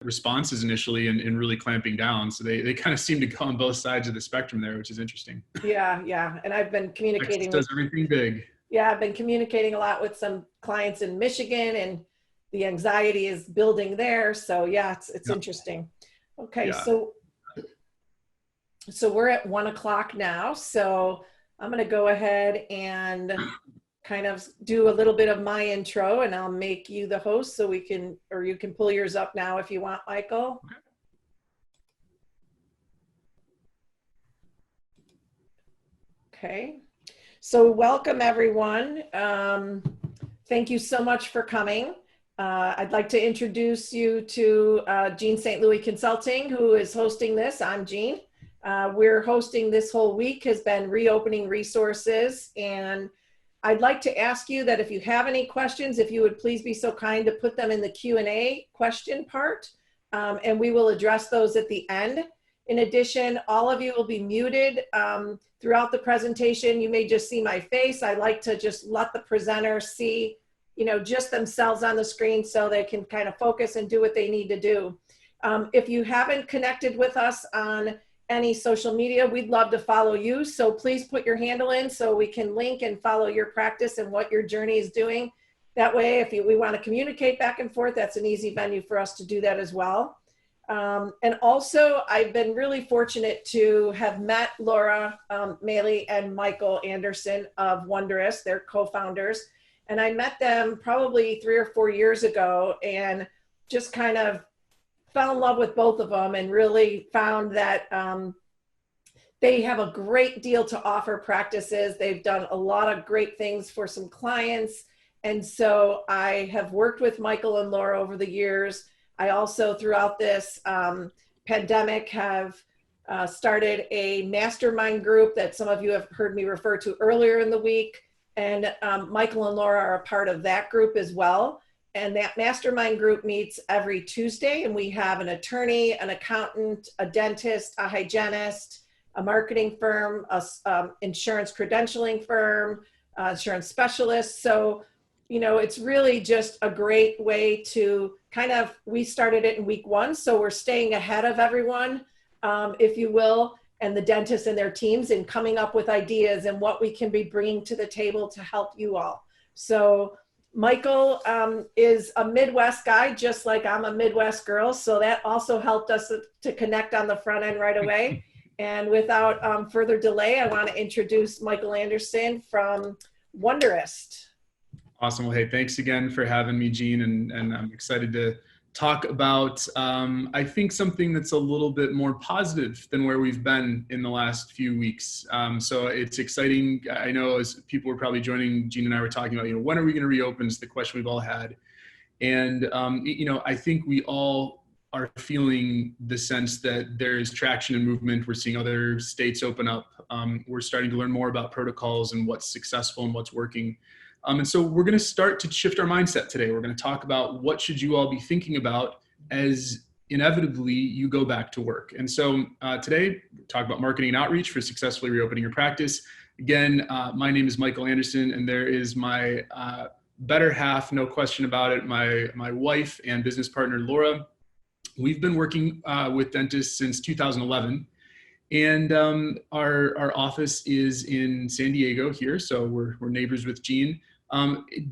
responses initially and really clamping down. So they kind of seem to go on both sides of the spectrum there, which is interesting. Yeah. And I've been communicating Texas does everything big. Yeah, I've been communicating a lot with some clients in Michigan, and the anxiety is building there. So yeah, it's interesting. Okay, Yeah. So we're at 1 o'clock now. So I'm going to go ahead and kind of do a little bit of my intro, and I'll make you the host so we can, or you can pull yours up now if you want, Michael. Okay. So welcome everyone. Thank you so much for coming. I'd like to introduce you to Jean St. Louis Consulting, who is hosting this. I'm Jean. We're hosting this whole week has been reopening resources, and I'd like to ask you that if you have any questions, if you would please be so kind to put them in the Q&A question part, and we will address those at the end. In addition, all of you will be muted throughout the presentation. You may just see my face. I like to just let the presenter see, just themselves on the screen so they can kind of focus and do what they need to do. If you haven't connected with us on any social media, we'd love to follow you. So please put your handle in so we can link and follow your practice and what your journey is doing. That way, if we want to communicate back and forth, that's an easy venue for us to do that as well. And also, I've been really fortunate to have met Laura Maley and Michael Anderson of Wonderist, their co-founders. And I met them probably 3 or 4 years ago and just kind of fell in love with both of them and really found that they have a great deal to offer practices. They've done a lot of great things for some clients. And so I have worked with Michael and Laura over the years. I also, throughout this pandemic, have started a mastermind group that some of you have heard me refer to earlier in the week. And Michael and Laura are a part of that group as well. And that mastermind group meets every Tuesday, and we have an attorney, an accountant, a dentist, a hygienist, a marketing firm, a insurance credentialing firm, insurance specialist. So it's really just a great way to we started it in week 1, so we're staying ahead of everyone, if you will, and the dentists and their teams in coming up with ideas and what we can be bringing to the table to help you all. So Michael is a Midwest guy, just like I'm a Midwest girl, so that also helped us to connect on the front end right away. And without further delay, I want to introduce Michael Anderson from Wonderist. Awesome. Well, hey, thanks again for having me, Jean, and I'm excited to talk about, I think, something that's a little bit more positive than where we've been in the last few weeks. So it's exciting. I know as people were probably joining, Jean and I were talking about, when are we going to reopen is the question we've all had. And, I think we all are feeling the sense that there is traction and movement. We're seeing other states open up. We're starting to learn more about protocols and what's successful and what's working. And so we're going to start to shift our mindset today. We're going to talk about what should you all be thinking about as inevitably you go back to work. And so today, we'll talk about marketing and outreach for successfully reopening your practice. Again, my name is Michael Anderson, and there is my better half, no question about it, my wife and business partner, Laura. We've been working with dentists since 2011. And our office is in San Diego here, so we're neighbors with Jean.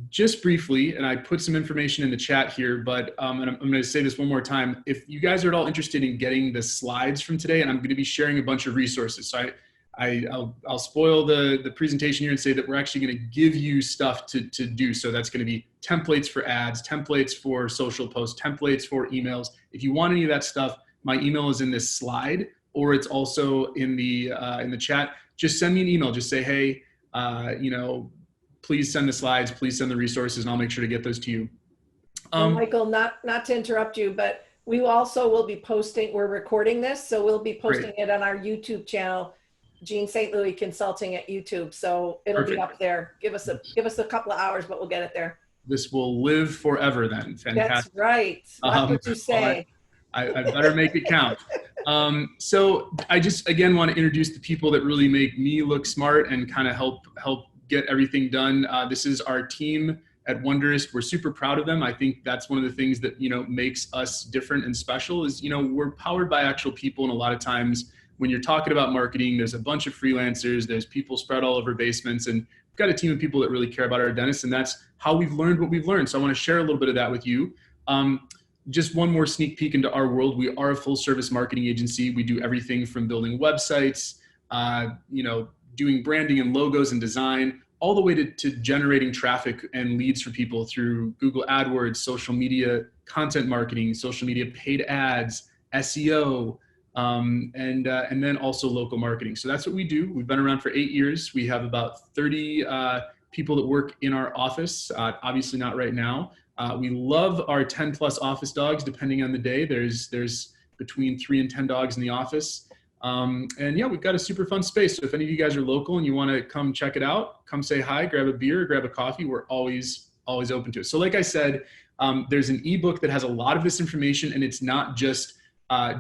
Just briefly, and I put some information in the chat here, but and I'm going to say this one more time. If you guys are at all interested in getting the slides from today, and I'm going to be sharing a bunch of resources, so I'll spoil the presentation here and say that we're actually going to give you stuff to do. So that's going to be templates for ads, templates for social posts, templates for emails. If you want any of that stuff, my email is in this slide, or it's also in the chat. Just send me an email. Just say, hey, please send the slides, please send the resources, and I'll make sure to get those to you. Well, Michael, not to interrupt you, but we also will be posting, we're recording this, so we'll be posting it on our YouTube channel, Jean St. Louis Consulting at YouTube. So it'll be up there. Give us a couple of hours, but we'll get it there. This will live forever then. Fantastic. That's right. That's what you say. I better make it count. So I just, again, want to introduce the people that really make me look smart and kind of help get everything done. This is our team at Wonderist. We're super proud of them. I think that's one of the things that, makes us different and special is, we're powered by actual people. And a lot of times when you're talking about marketing, there's a bunch of freelancers, there's people spread all over basements, and we've got a team of people that really care about our dentists. And that's how we've learned what we've learned. So I want to share a little bit of that with you. Just one more sneak peek into our world. We are a full service marketing agency. We do everything from building websites, doing branding and logos and design, all the way to generating traffic and leads for people through Google AdWords, social media, content marketing, social media, paid ads, SEO, and then also local marketing. So that's what we do. We've been around for 8 years. We have about 30 people that work in our office, obviously not right now. We love our 10 plus office dogs, depending on the day. There's between 3 and 10 dogs in the office. And yeah, we've got a super fun space. So if any of you guys are local and you want to come check it out, come say hi, grab a beer, grab a coffee. We're always open to it. So like I said, there's an ebook that has a lot of this information, and it's not just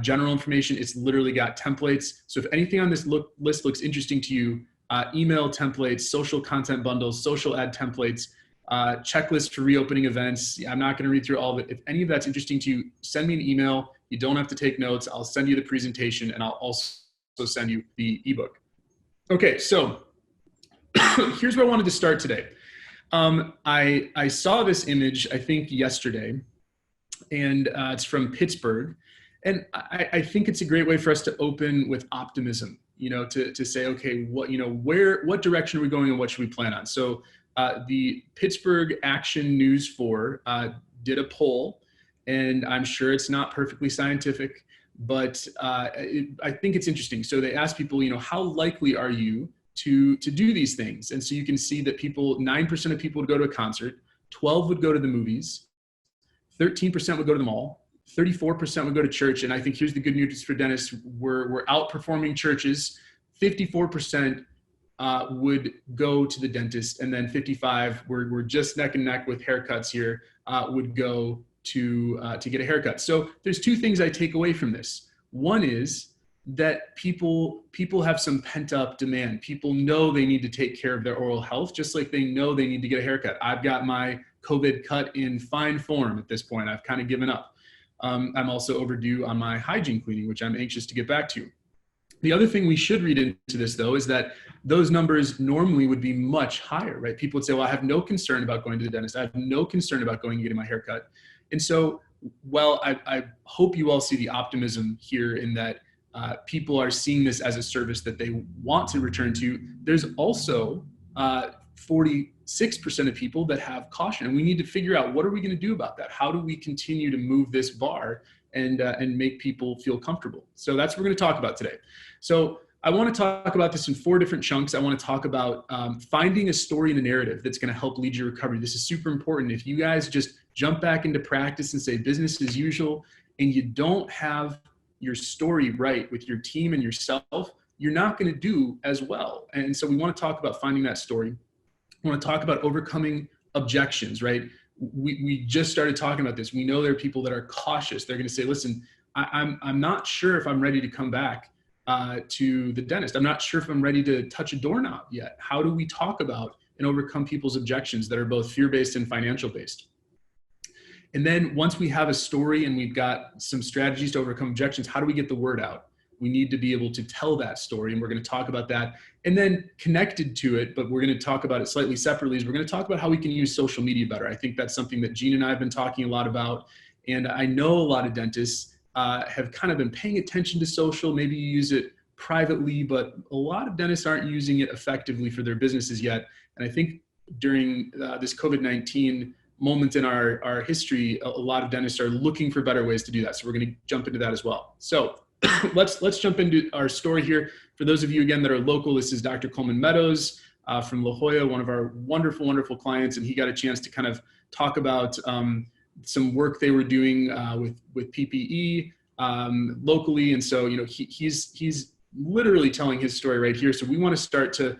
general information. It's literally got templates. So if anything on this list looks interesting to you, email templates, social content bundles, social ad templates, checklist for reopening events. I'm not going to read through all of it. If any of that's interesting to you, send me an email. You don't have to take notes. I'll send you the presentation, and I'll also send you the ebook. Okay, so here's where I wanted to start today. I saw this image, I think yesterday, and it's from Pittsburgh. And I think it's a great way for us to open with optimism, to say, okay, what direction are we going and what should we plan on? So the Pittsburgh Action News 4 did a poll, and I'm sure it's not perfectly scientific, but I think it's interesting. So they asked people, how likely are you to do these things? And so you can see that 9% of people would go to a concert, 12 would go to the movies, 13% would go to the mall, 34% would go to church. And I think here's the good news for dentists. We're outperforming churches. 54% would go to the dentist, and then 55, we're just neck and neck with haircuts here, would go to get a haircut. So there's 2 things I take away from this. One is that people have some pent up demand. People know they need to take care of their oral health, just like they know they need to get a haircut. I've got my COVID cut in fine form at this point. I've kind of given up. I'm also overdue on my hygiene cleaning, which I'm anxious to get back to. The other thing we should read into this, though, is that those numbers normally would be much higher, right? People would say, well, I have no concern about going to the dentist. I have no concern about going and getting my haircut. And so, well, I hope you all see the optimism here in that people are seeing this as a service that they want to return to. There's also 46% of people that have caution, and we need to figure out, what are we going to do about that? How do we continue to move this bar and make people feel comfortable? So that's what we're going to talk about today. So I want to talk about this in 4 different chunks. I want to talk about finding a story and a narrative that's going to help lead your recovery. This is super important. If you guys just jump back into practice and say business as usual, and you don't have your story right with your team and yourself, you're not going to do as well. And so we want to talk about finding that story. We want to talk about overcoming objections, right? We just started talking about this. We know there are people that are cautious. They're going to say, listen, I'm not sure if I'm ready to come back to the dentist. I'm not sure if I'm ready to touch a doorknob yet. How do we talk about and overcome people's objections that are both fear-based and financial-based? And then once we have a story and we've got some strategies to overcome objections, how do we get the word out? We need to be able to tell that story, and we're going to talk about that. And then connected to it, but we're going to talk about it slightly separately, is we're going to talk about how we can use social media better. I think that's something that Gene and I have been talking a lot about. And I know a lot of dentists have kind of been paying attention to social. Maybe you use it privately, but a lot of dentists aren't using it effectively for their businesses yet. And I think during this COVID-19 moment in our history, a lot of dentists are looking for better ways to do that. So we're going to jump into that as well. So let's jump into our story here. For those of you, again, that are local, this is Dr. Coleman Meadows from La Jolla, one of our wonderful, wonderful clients. And he got a chance to kind of talk about some work they were doing with PPE locally. And so, he's literally telling his story right here. So we want to start to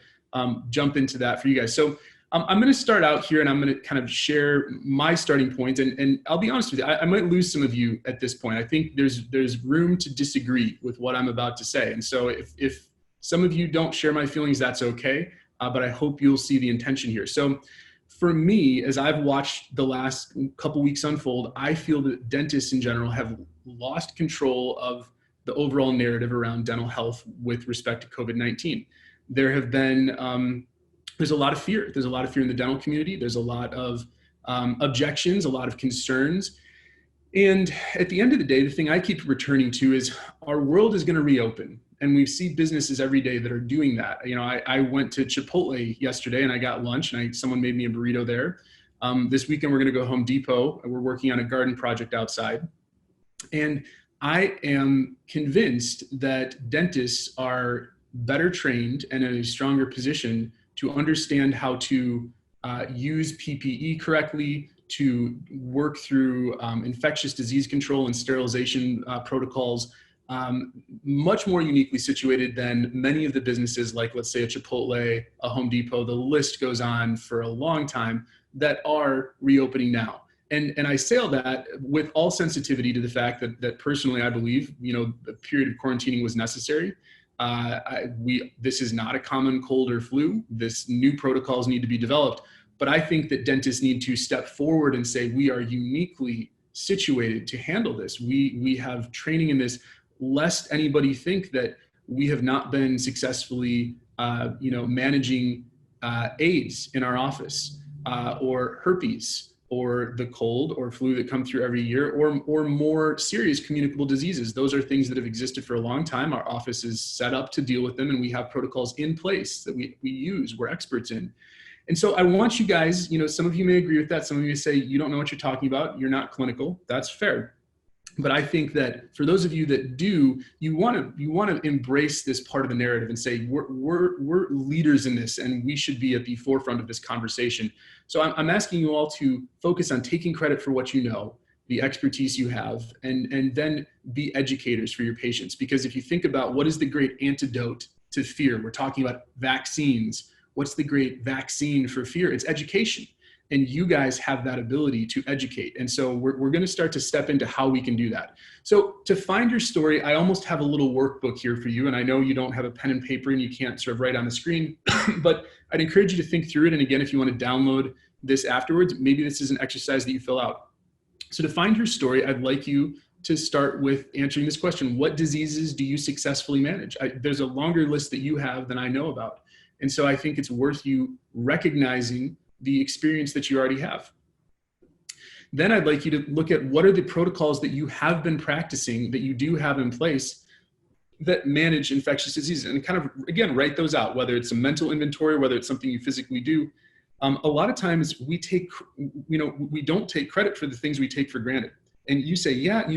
jump into that for you guys. So I'm going to start out here, and I'm going to kind of share my starting point. And I'll be honest with you, I might lose some of you at this point. I think there's room to disagree with what I'm about to say. And so if some of you don't share my feelings, that's okay. But I hope you'll see the intention here. So for me, as I've watched the last couple weeks unfold, I feel that dentists in general have lost control of the overall narrative around dental health with respect to COVID-19. There have been, there's a lot of fear. There's a lot of fear in the dental community. There's a lot of objections, a lot of concerns. And at the end of the day, the thing I keep returning to is our world is going to reopen. And we see businesses every day that are doing that. You know, I went to Chipotle yesterday and I got lunch and someone made me a burrito there. This weekend, we're going to go Home Depot and we're working on a garden project outside. And I am convinced that dentists are better trained and in a stronger position to understand how to use PPE correctly, to work through infectious disease control and sterilization protocols, much more uniquely situated than many of the businesses like, let's say, a Chipotle, a Home Depot, the list goes on for a long time, that are reopening now. And I say all that with all sensitivity to the fact that personally, I believe, you know, the period of quarantining was necessary. This is not a common cold or flu. This new protocols need to be developed. But I think that dentists need to step forward and say, we are uniquely situated to handle this. We have training in this, lest anybody think that we have not been successfully, managing AIDS in our office, or herpes, or the cold or flu that come through every year, or more serious communicable diseases. Those are things that have existed for a long time. Our office is set up to deal with them, and we have protocols in place that we use, we're experts in. And so I want you guys, you know, some of you may agree with that. Some of you say, you don't know what you're talking about. You're not clinical. That's fair. But I think that for those of you that do, you want to embrace this part of the narrative and say, we're leaders in this, and we should be at the forefront of this conversation. So I'm asking you all to focus on taking credit for what you know, the expertise you have, and then be educators for your patients. Because if you think about what is the great antidote to fear, we're talking about vaccines. What's the great vaccine for fear? It's education. And you guys have that ability to educate. And so we're going to start to step into how we can do that. So to find your story, I almost have a little workbook here for you. And I know you don't have a pen and paper and you can't sort of write on the screen, but I'd encourage you to think through it. And again, if you want to download this afterwards, maybe this is an exercise that you fill out. So to find your story, I'd like you to start with answering this question. What diseases do you successfully manage? There's a longer list that you have than I know about. And so I think it's worth you recognizing the experience that you already have. Then I'd like you to look at what are the protocols that you have been practicing, that you do have in place, that manage infectious diseases, and kind of, again, write those out, whether it's a mental inventory, whether it's something you physically do. A lot of times we don't take credit for the things we take for granted. And you say, yeah,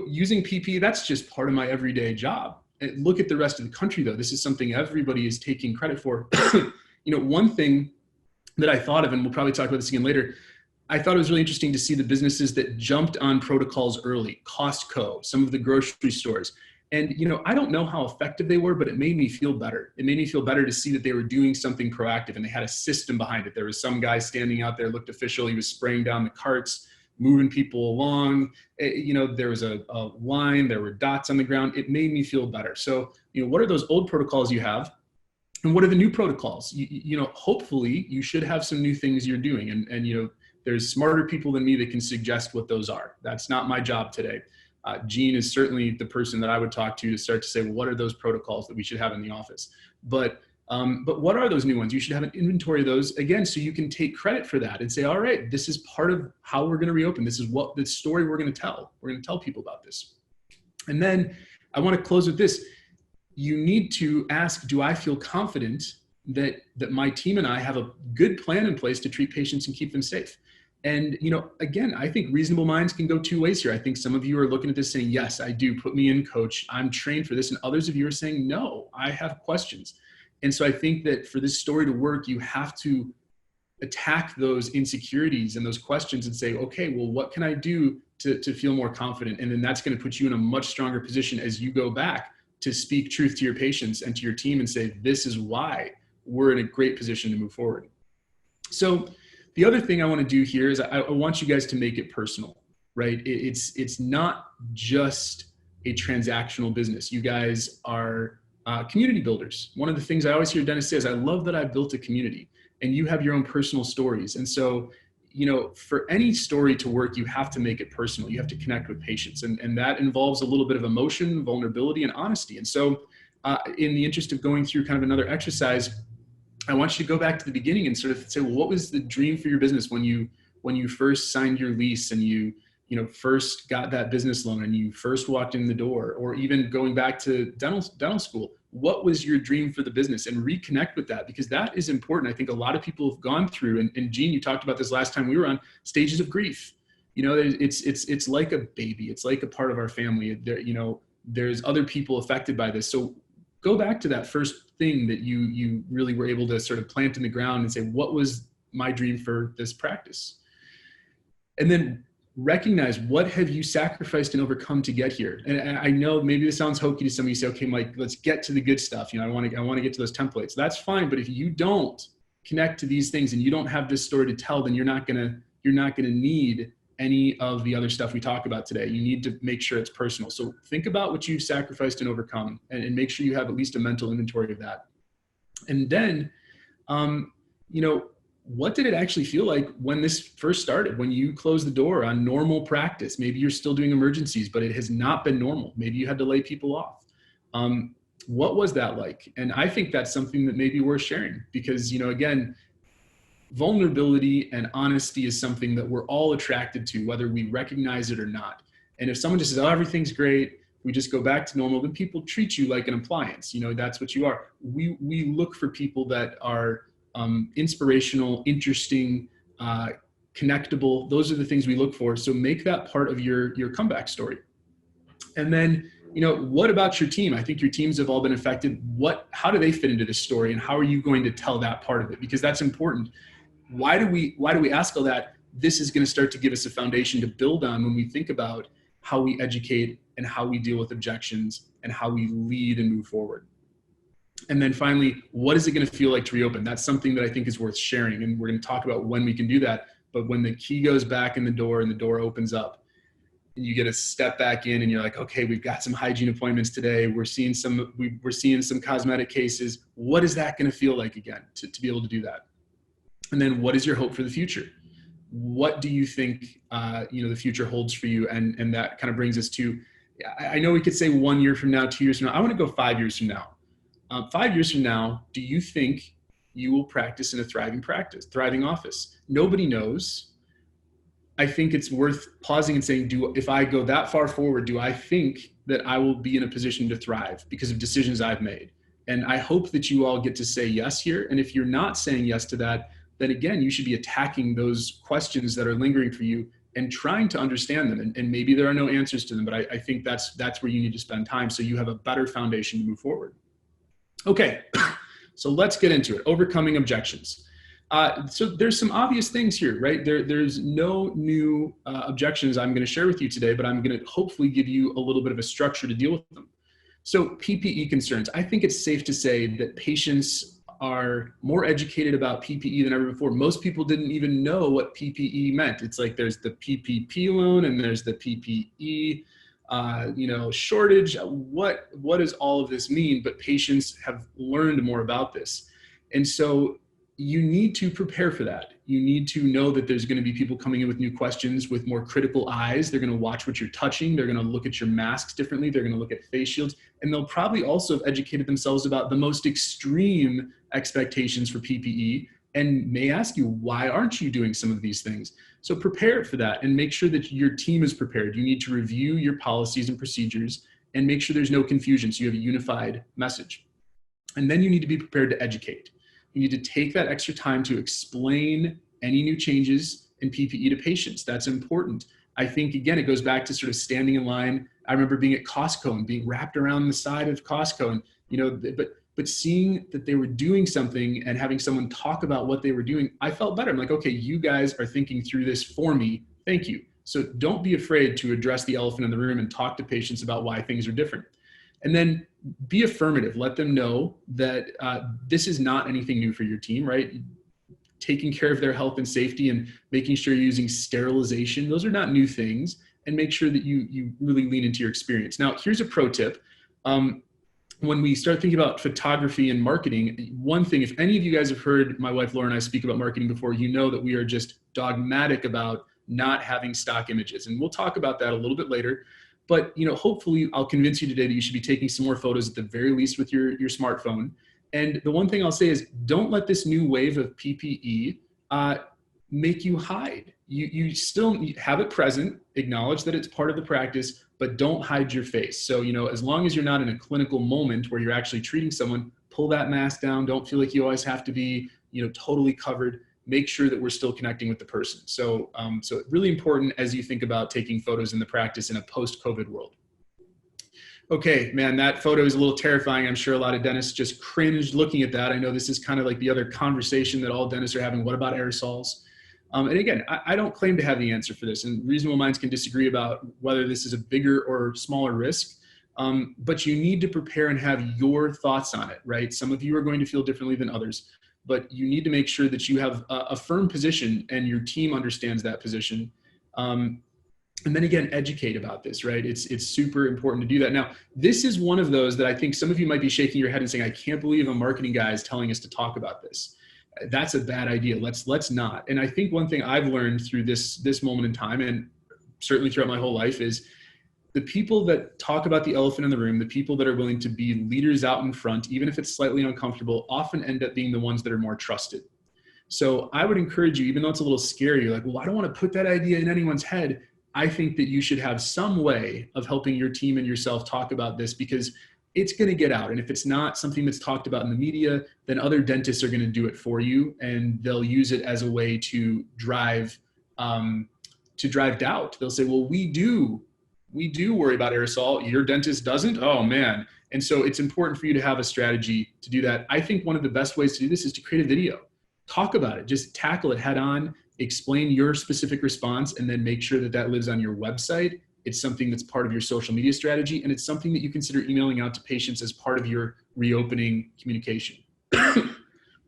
using PPE, that's just part of my everyday job. And look at the rest of the country though. This is something everybody is taking credit for. One thing that I thought of, and we'll probably talk about this again later, I thought it was really interesting to see the businesses that jumped on protocols early, Costco, some of the grocery stores. And, I don't know how effective they were, but it made me feel better. It made me feel better to see that they were doing something proactive and they had a system behind it. There was some guy standing out there, looked official. He was spraying down the carts, moving people along. There was a line, there were dots on the ground. It made me feel better. So, what are those old protocols you have? And what are the new protocols? Hopefully you should have some new things you're doing. And there's smarter people than me that can suggest what those are. That's not my job today. Jean is certainly the person that I would talk to start to say, well, what are those protocols that we should have in the office? But what are those new ones? You should have an inventory of those, again, so you can take credit for that and say, all right, this is part of how we're going to reopen. This is what the story we're going to tell. We're going to tell people about this. And then I want to close with this. You need to ask, do I feel confident that my team and I have a good plan in place to treat patients and keep them safe? And, again, I think reasonable minds can go two ways here. I think some of you are looking at this saying, yes, I do, put me in, coach, I'm trained for this. And others of you are saying, no, I have questions. And so I think that for this story to work, you have to attack those insecurities and those questions and say, okay, well, what can I do to feel more confident? And then that's going to put you in a much stronger position as you go back to speak truth to your patients and to your team and say, this is why we're in a great position to move forward. So the other thing I want to do here is I want you guys to make it personal, right? It's not just a transactional business. You guys are community builders. One of the things I always hear dentists say is, I love that I built a community. and you have your own personal stories. And so, for any story to work, you have to make it personal. You have to connect with patients. And that involves a little bit of emotion, vulnerability, and honesty. And so in the interest of going through kind of another exercise, I want you to go back to the beginning and sort of say, well, what was the dream for your business when you first signed your lease and you first got that business loan and you first walked in the door, or even going back to dental school? What was your dream for the business? And reconnect with that, because that is important. I think a lot of people have gone through, and Gene, you talked about this last time we were on, stages of grief. It's like a baby. It's like a part of our family. There's other people affected by this. So go back to that first thing that you really were able to sort of plant in the ground and say, what was my dream for this practice? And then recognize, what have you sacrificed and overcome to get here? And I know maybe this sounds hokey to some of you. Say, okay, Mike, let's get to the good stuff. I want to get to those templates. That's fine. But if you don't connect to these things and you don't have this story to tell, then you're not gonna need any of the other stuff we talk about today. You need to make sure it's personal. So think about what you've sacrificed and overcome, and make sure you have at least a mental inventory of that. And then, what did it actually feel like when this first started, when you closed the door on normal practice? Maybe you're still doing emergencies, but it has not been normal. Maybe you had to lay people off. What was that like? And I think that's something that may be worth sharing, because, again, vulnerability and honesty is something that we're all attracted to, whether we recognize it or not. And if someone just says, oh, everything's great, we just go back to normal, then people treat you like an appliance. That's what you are. We look for people that are inspirational, interesting, connectable. Those are the things we look for. So make that part of your comeback story. And then, what about your team? I think your teams have all been affected. How do they fit into this story, and how are you going to tell that part of it? Because that's important. Why do we ask all that? This is going to start to give us a foundation to build on when we think about how we educate and how we deal with objections and how we lead and move forward. And then finally, what is it going to feel like to reopen? That's something that I think is worth sharing. And we're going to talk about when we can do that. But when the key goes back in the door and the door opens up, and you get a step back in and you're like, okay, we've got some hygiene appointments today. We're seeing some cosmetic cases. What is that going to feel like again to be able to do that? And then what is your hope for the future? What do you think, the future holds for you? And that kind of brings us to, I know we could say 1 year from now, 2 years from now. I want to go 5 years from now. 5 years from now, do you think you will practice in a thriving office? Nobody knows. I think it's worth pausing and saying, if I go that far forward, do I think that I will be in a position to thrive because of decisions I've made? And I hope that you all get to say yes here. And if you're not saying yes to that, then again, you should be attacking those questions that are lingering for you and trying to understand them. And maybe there are no answers to them, but I think that's where you need to spend time so you have a better foundation to move forward. Okay, so let's get into it. Overcoming objections. So there's some obvious things here, right? There's no new objections I'm going to share with you today, but I'm going to hopefully give you a little bit of a structure to deal with them. So PPE concerns. I think it's safe to say that patients are more educated about PPE than ever before. Most people didn't even know what PPE meant. It's like there's the PPP loan and there's the PPE shortage. What does all of this mean? But patients have learned more about this. And so you need to prepare for that. You need to know that there's going to be people coming in with new questions with more critical eyes. They're going to watch what you're touching. They're going to look at your masks differently. They're going to look at face shields. And they'll probably also have educated themselves about the most extreme expectations for PPE and may ask you, why aren't you doing some of these things? So prepare for that and make sure that your team is prepared. You need to review your policies and procedures and make sure there's no confusion so you have a unified message. And then you need to be prepared to educate. You need to take that extra time to explain any new changes in PPE to patients. That's important. I think, again, it goes back to sort of standing in line. I remember being at Costco and being wrapped around the side of Costco and, but seeing that they were doing something and having someone talk about what they were doing, I felt better. I'm like, okay, you guys are thinking through this for me. Thank you. So don't be afraid to address the elephant in the room and talk to patients about why things are different. And then be affirmative. Let them know that this is not anything new for your team, right? Taking care of their health and safety and making sure you're using sterilization. Those are not new things. And make sure that you really lean into your experience. Now, here's a pro tip. when we start thinking about photography and marketing, one thing, if any of you guys have heard my wife Laura and I speak about marketing before, you know that we are just dogmatic about not having stock images. And we'll talk about that a little bit later. But hopefully I'll convince you today that you should be taking some more photos at the very least with your smartphone. And the one thing I'll say is, don't let this new wave of PPE make you hide. You still have it present, acknowledge that it's part of the practice, but don't hide your face. So, as long as you're not in a clinical moment where you're actually treating someone, pull that mask down. Don't feel like you always have to be, totally covered. Make sure that we're still connecting with the person. So, so really important as you think about taking photos in the practice in a post-COVID world. Okay, man, that photo is a little terrifying. I'm sure a lot of dentists just cringed looking at that. I know this is kind of like the other conversation that all dentists are having. What about aerosols? And again, I don't claim to have the answer for this, and reasonable minds can disagree about whether this is a bigger or smaller risk, but you need to prepare and have your thoughts on it, right? Some of you are going to feel differently than others, but you need to make sure that you have a firm position and your team understands that position. And then again, educate about this, right? It's super important to do that. Now, this is one of those that I think some of you might be shaking your head and saying, I can't believe a marketing guy is telling us to talk about this. That's a bad idea. Let's not. And I think one thing I've learned through this moment in time, and certainly throughout my whole life, is the people that talk about the elephant in the room, the people that are willing to be leaders out in front, even if it's slightly uncomfortable, often end up being the ones that are more trusted. So I would encourage you, even though it's a little scary, you're like, well, I don't want to put that idea in anyone's head. I think that you should have some way of helping your team and yourself talk about this, because it's going to get out. And if it's not something that's talked about in the media, then other dentists are going to do it for you, and they'll use it as a way to drive doubt. They'll say, well, we do worry about aerosol. Your dentist doesn't? Oh man. And so it's important for you to have a strategy to do that. I think one of the best ways to do this is to create a video. Talk about it, just tackle it head on, explain your specific response, and then make sure that that lives on your website. It's something that's part of your social media strategy, and it's something that you consider emailing out to patients as part of your reopening communication.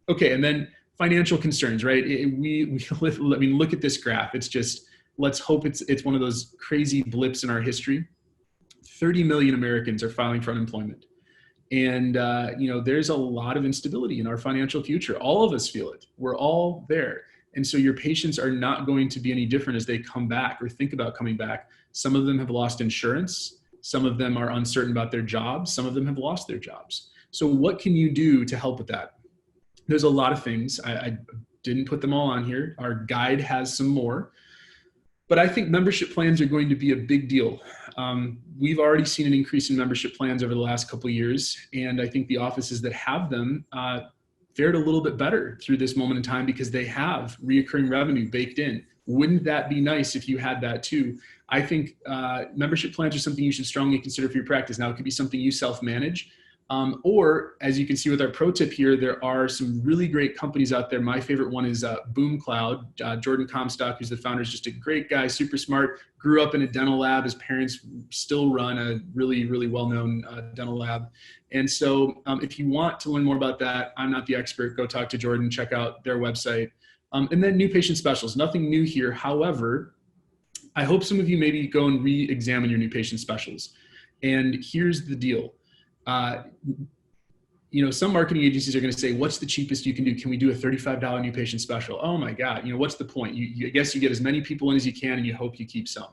Okay, and then financial concerns, right? Look at this graph. It's just, let's hope it's one of those crazy blips in our history. 30 million Americans are filing for unemployment. And, there's a lot of instability in our financial future. All of us feel it. We're all there. And so your patients are not going to be any different as they come back or think about coming back. Some of them have lost insurance. Some of them are uncertain about their jobs. Some of them have lost their jobs. So what can you do to help with that? There's a lot of things. I didn't put them all on here. Our guide has some more. But I think membership plans are going to be a big deal. We've already seen an increase in membership plans over the last couple of years. And I think the offices that have them fared a little bit better through this moment in time because they have reoccurring revenue baked in. Wouldn't that be nice if you had that too? I think membership plans are something you should strongly consider for your practice. Now, it could be something you self-manage, or as you can see with our pro tip here, there are some really great companies out there. My favorite one is Boom Cloud. Jordan Comstock, who's the founder, is just a great guy, super smart, grew up in a dental lab. His parents still run a really, really well-known dental lab. And so if you want to learn more about that, I'm not the expert. Go talk to Jordan, check out their website. And then new patient specials, nothing new here. However, I hope some of you maybe go and re-examine your new patient specials. And here's the deal. Some marketing agencies are going to say, what's the cheapest you can do? Can we do a $35 new patient special? Oh my God, what's the point? I guess you get as many people in as you can and you hope you keep some.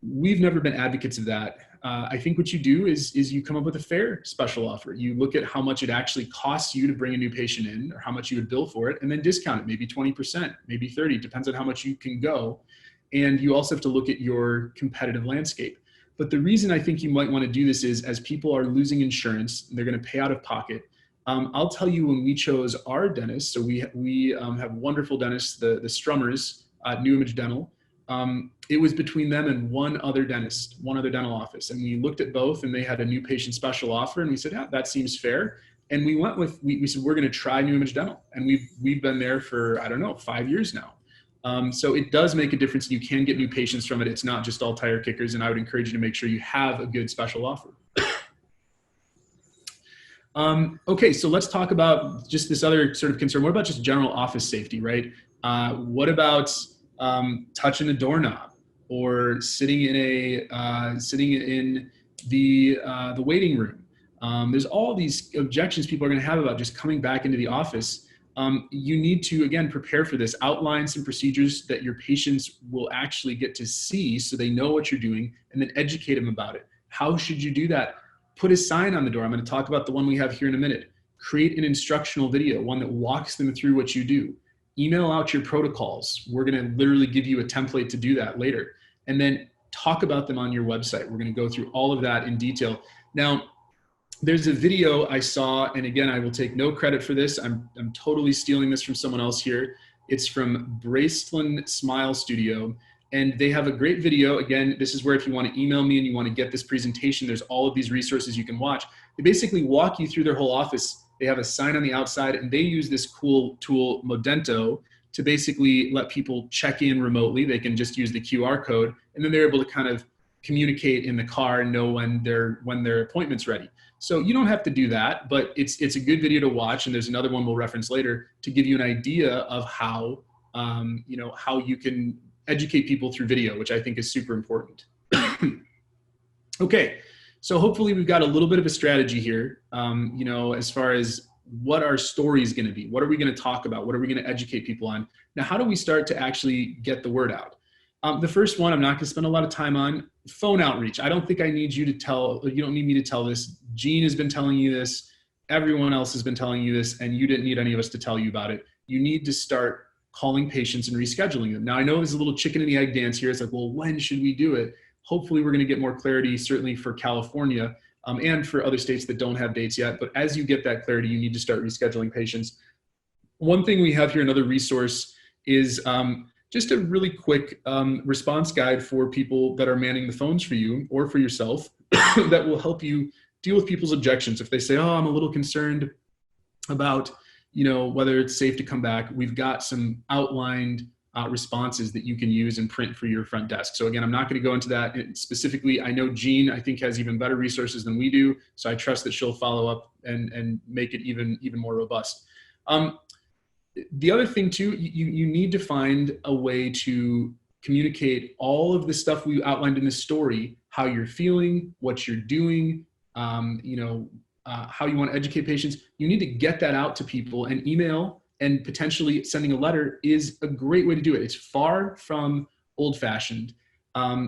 We've never been advocates of that. I think what you do is you come up with a fair special offer. You look at how much it actually costs you to bring a new patient in, or how much you would bill for it, and then discount it, maybe 20%, maybe 30%, depends on how much you can go. And you also have to look at your competitive landscape. But the reason I think you might want to do this is, as people are losing insurance, they're going to pay out of pocket. I'll tell you, when we chose our dentist, so we have wonderful dentists, the Strummers, New Image Dental. It was between them and one other dental office. And we looked at both, and they had a new patient special offer. And we said, yeah, that seems fair. And we went with, we said, we're going to try New Image Dental. And we've been there for, 5 years now. So it does make a difference. You can get new patients from it. It's not just all tire kickers. And I would encourage you to make sure you have a good special offer. Okay, so let's talk about just this other sort of concern. What about just general office safety, right? What about touching a doorknob, or sitting in the waiting room? There's all these objections people are going to have about just coming back into the office. You need to, again, prepare for this, outline some procedures that your patients will actually get to see so they know what you're doing, and then educate them about it. How should you do that? Put a sign on the door. I'm going to talk about the one we have here in a minute. Create an instructional video, one that walks them through what you do. Email out your protocols. We're going to literally give you a template to do that later. And then talk about them on your website. We're going to go through all of that in detail. Now, there's a video I saw, and again, I will take no credit for this. I'm totally stealing this from someone else here. It's from Braceland Smile Studio, and they have a great video. Again, this is where if you want to email me and you want to get this presentation, there's all of these resources you can watch. They basically walk you through their whole office. They have a sign on the outside, and they use this cool tool, Modento, to basically let people check in remotely. They can just use the QR code, and then they're able to kind of communicate in the car and know when their appointment's ready. So you don't have to do that, but it's a good video to watch. And there's another one we'll reference later to give you an idea of how, how you can educate people through video, which I think is super important. Okay, so hopefully we've got a little bit of a strategy here, as far as what our story is going to be. What are we going to talk about? What are we going to educate people on? Now, how do we start to actually get the word out? The first one I'm not going to spend a lot of time on, phone outreach. I don't think I need you don't need me to tell this. Gene has been telling you this. Everyone else has been telling you this, and you didn't need any of us to tell you about it. You need to start calling patients and rescheduling them. Now, I know there's a little chicken and the egg dance here. It's like, well, when should we do it? Hopefully we're going to get more clarity, certainly for California, and for other states that don't have dates yet. But as you get that clarity, you need to start rescheduling patients. One thing we have here, another resource, is just a really quick response guide for people that are manning the phones for you or for yourself that will help you deal with people's objections. If they say, oh, I'm a little concerned about, whether it's safe to come back, we've got some outlined responses that you can use and print for your front desk. So again, I'm not going to go into that specifically. I know Jean, I think, has even better resources than we do. So I trust that she'll follow up and make it even more robust. The other thing too, you need to find a way to communicate all of the stuff we outlined in this story, how you're feeling, what you're doing, how you want to educate patients. You need to get that out to people, and email and potentially sending a letter is a great way to do it. It's far from old fashioned.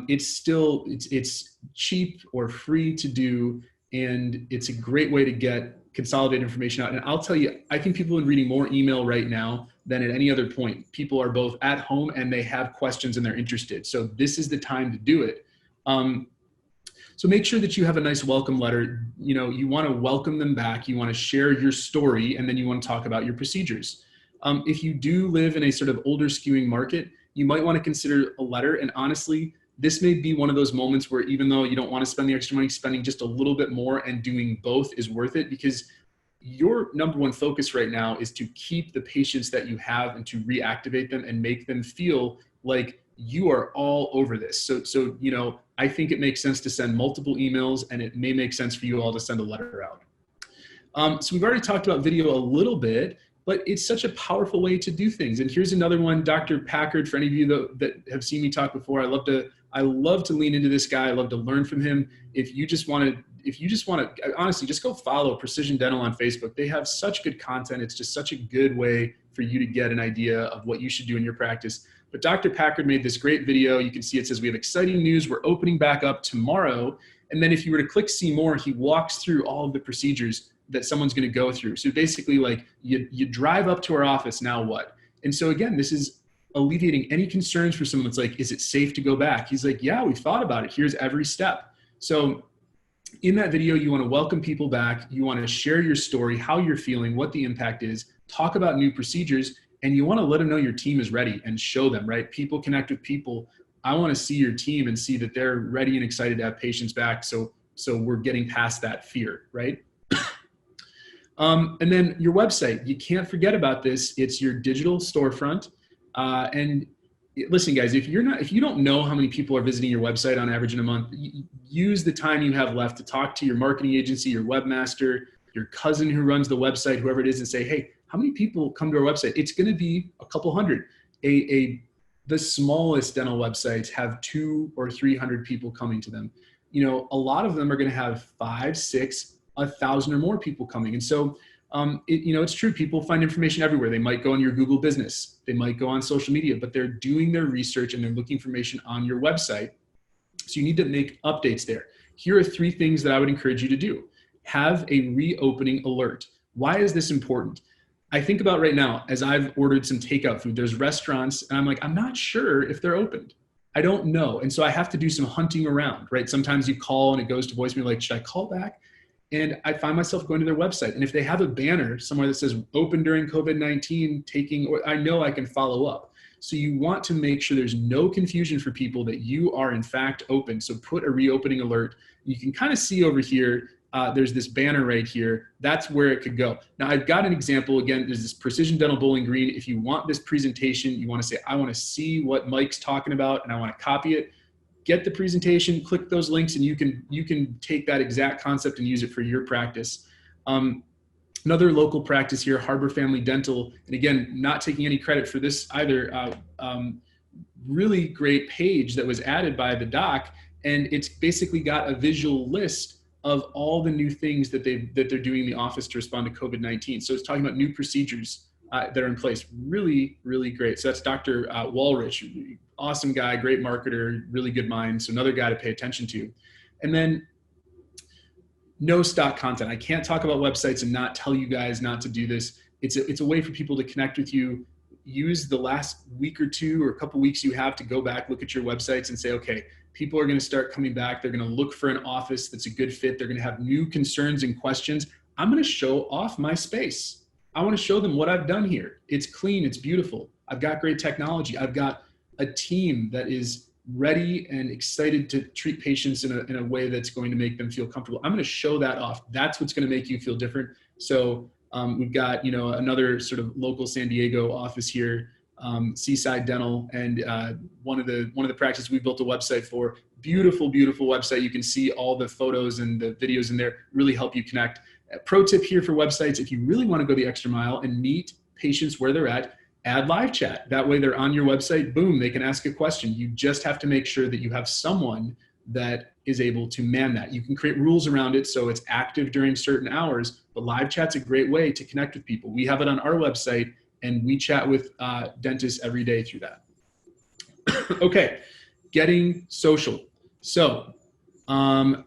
It's cheap or free to do. And it's a great way to get consolidated information out. And I'll tell you, I think people are reading more email right now than at any other point. People are both at home and they have questions and they're interested. So this is the time to do it. So make sure that you have a nice welcome letter. You want to welcome them back. You want to share your story, and then you want to talk about your procedures. If you do live in a sort of older skewing market, you might want to consider a letter. And honestly, this may be one of those moments where even though you don't want to spend the extra money, spending just a little bit more and doing both is worth it, because your number one focus right now is to keep the patients that you have and to reactivate them and make them feel like you are all over this. So I think it makes sense to send multiple emails, and it may make sense for you all to send a letter out. So we've already talked about video a little bit, but it's such a powerful way to do things. And here's another one, Dr. Packard, for any of you that have seen me talk before, I love to lean into this guy. I love to learn from him. If you just want to, honestly, just go follow Precision Dental on Facebook. They have such good content. It's just such a good way for you to get an idea of what you should do in your practice. But Dr. Packard made this great video. You can see it says, we have exciting news. We're opening back up tomorrow. And then if you were to click see more, he walks through all of the procedures that someone's going to go through. So basically, like, you drive up to our office, now what? And so again, this is alleviating any concerns for someone that's like, is it safe to go back? He's like, yeah, we've thought about it. Here's every step. So in that video, you want to welcome people back. You want to share your story, how you're feeling, what the impact is, talk about new procedures, and you want to let them know your team is ready and show them, right? People connect with people. I want to see your team and see that they're ready and excited to have patients back. So we're getting past that fear, right? And then your website, you can't forget about this. It's your digital storefront. And listen, guys, if you don't know how many people are visiting your website on average in a month, use the time you have left to talk to your marketing agency, your webmaster, your cousin who runs the website, whoever it is, and say, hey, how many people come to our website? It's going to be a couple hundred. The smallest dental websites have 200 or 300 people coming to them. A lot of them are going to have 5, 6 1,000 or more people coming. And so, it's true. People find information everywhere. They might go on your Google business. They might go on social media, but they're doing their research and they're looking for information on your website. So you need to make updates there. Here are 3 things that I would encourage you to do. Have a reopening alert. Why is this important? I think about right now, as I've ordered some takeout food, there's restaurants and I'm like, I'm not sure if they're opened. I don't know. And so I have to do some hunting around, right? Sometimes you call and it goes to voicemail, like, should I call back? And I find myself going to their website. And if they have a banner somewhere that says open during COVID-19, or I know I can follow up. So you want to make sure there's no confusion for people that you are in fact open. So put a reopening alert. You can kind of see over here, there's this banner right here. That's where it could go. Now I've got an example. Again, there's this Precision Dental Bowling Green. If you want this presentation, you want to say, I want to see what Mike's talking about and I want to copy it. Get the presentation, click those links, and you can take that exact concept and use it for your practice. Another local practice here, Harbor Family Dental, and again, not taking any credit for this either, really great page that was added by the doc, and it's basically got a visual list of all the new things that they're doing in the office to respond to COVID-19. So it's talking about new procedures that are in place. Really, really great. So that's Dr. Walrich, awesome guy, great marketer, really good mind. So another guy to pay attention to. And then no stock content. I can't talk about websites and not tell you guys not to do this. It's a way for people to connect with you. Use the last week or 2 or a couple weeks you have to go back, look at your websites and say, okay, people are going to start coming back. They're going to look for an office that's a good fit. They're going to have new concerns and questions. I'm going to show off my space. I want to show them what I've done here. It's clean. It's beautiful. I've got great technology. I've got a team that is ready and excited to treat patients in a way that's going to make them feel comfortable. I'm going to show that off. That's what's going to make you feel different. So we've got, another sort of local San Diego office here, Seaside Dental, and one of the practices we built a website for. Beautiful, beautiful website. You can see all the photos and the videos in there, really help you connect. Pro tip here for websites, if you really want to go the extra mile and meet patients where they're at, add live chat. That way they're on your website, boom, they can ask a question. You just have to make sure that you have someone that is able to man that. You can create rules around it so it's active during certain hours, but live chat's a great way to connect with people. We have it on our website and we chat with dentists every day through that. Okay, getting social. So I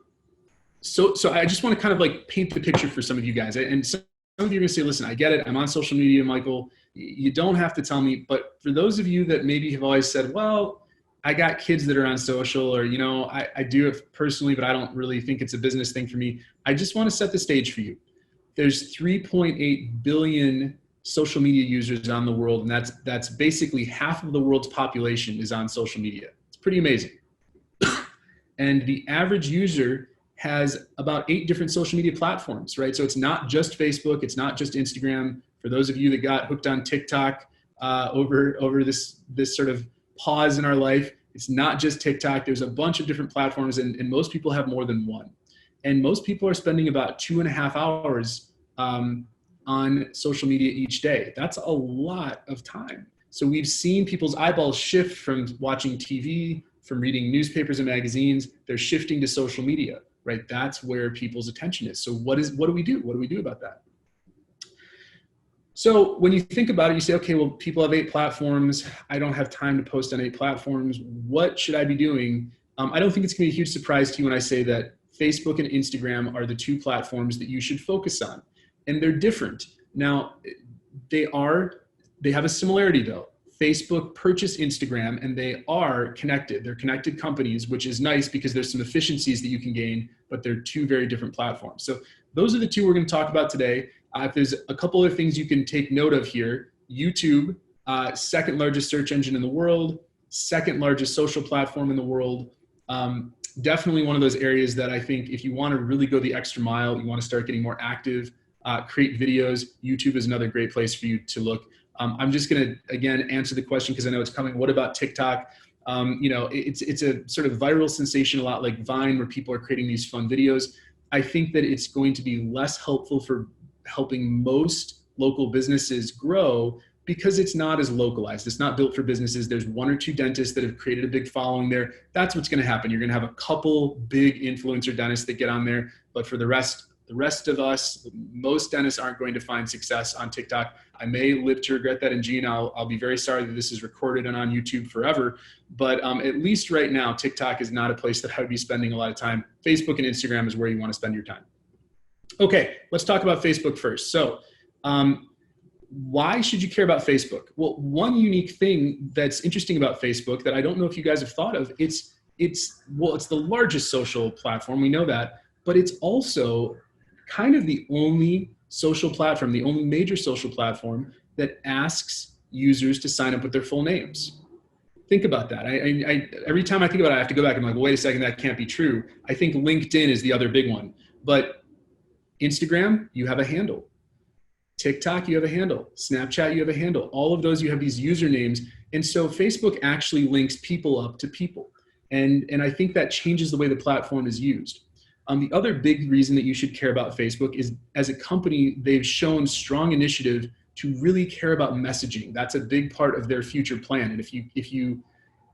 just want to kind of like paint the picture for some of you guys. And some of you are going to say, listen, I get it. I'm on social media, Michael. You don't have to tell me. But for those of you that maybe have always said, well, I got kids that are on social, or, I do it personally, but I don't really think it's a business thing for me. I just want to set the stage for you. There's 3.8 billion social media users on the world. And that's basically half of the world's population is on social media. It's pretty amazing. And the average user has about 8 different social media platforms, right? So it's not just Facebook, it's not just Instagram. For those of you that got hooked on TikTok over this sort of pause in our life, it's not just TikTok. There's a bunch of different platforms, and most people have more than one. And most people are spending about 2.5 hours on social media each day. That's a lot of time. So we've seen people's eyeballs shift from watching TV, from reading newspapers and magazines. They're shifting to social media, right? That's where people's attention is. So what do we do? What do we do about that? So when you think about it, you say, okay, well, people have 8 platforms. I don't have time to post on 8 platforms. What should I be doing? I don't think it's gonna be a huge surprise to you when I say that Facebook and Instagram are the 2 platforms that you should focus on. And they're different. Now, they have a similarity though. Facebook purchased Instagram and they are connected. They're connected companies, which is nice because there's some efficiencies that you can gain, but they're 2 very different platforms. So those are the 2 we're going to talk about today. If there's a couple other things you can take note of here, YouTube, second largest search engine in the world, second largest social platform in the world. Definitely one of those areas that I think if you want to really go the extra mile, you want to start getting more active, create videos, YouTube is another great place for you to look. I'm just going to, again, answer the question because I know it's coming. What about TikTok? It's a sort of viral sensation, a lot like Vine, where people are creating these fun videos. I think that it's going to be less helpful for helping most local businesses grow because it's not as localized. It's not built for businesses. There's 1 or 2 dentists that have created a big following there. That's what's going to happen. You're going to have a couple big influencer dentists that get on there, but for the rest, The rest of us, most dentists aren't going to find success on TikTok. I may live to regret that. And Gene, I'll be very sorry that this is recorded and on YouTube forever. But at least right now, TikTok is not a place that I would be spending a lot of time. Facebook and Instagram is where you want to spend your time. Okay, let's talk about Facebook first. So why should you care about Facebook? Well, one unique thing that's interesting about Facebook that I don't know if you guys have thought of, it's the largest social platform, we know that, but it's also kind of the only social platform, the only major social platform that asks users to sign up with their full names. Think about that. I every time I think about it, I have to go back and I'm like, well, wait a second, that can't be true. I think LinkedIn is the other big one, but Instagram, you have a handle. TikTok, you have a handle. Snapchat, you have a handle. All of those, you have these usernames. And so Facebook actually links people up to people. And I think that changes the way the platform is used. The other big reason that you should care about Facebook is, as a company, they've shown strong initiative to really care about messaging. That's a big part of their future plan. And if you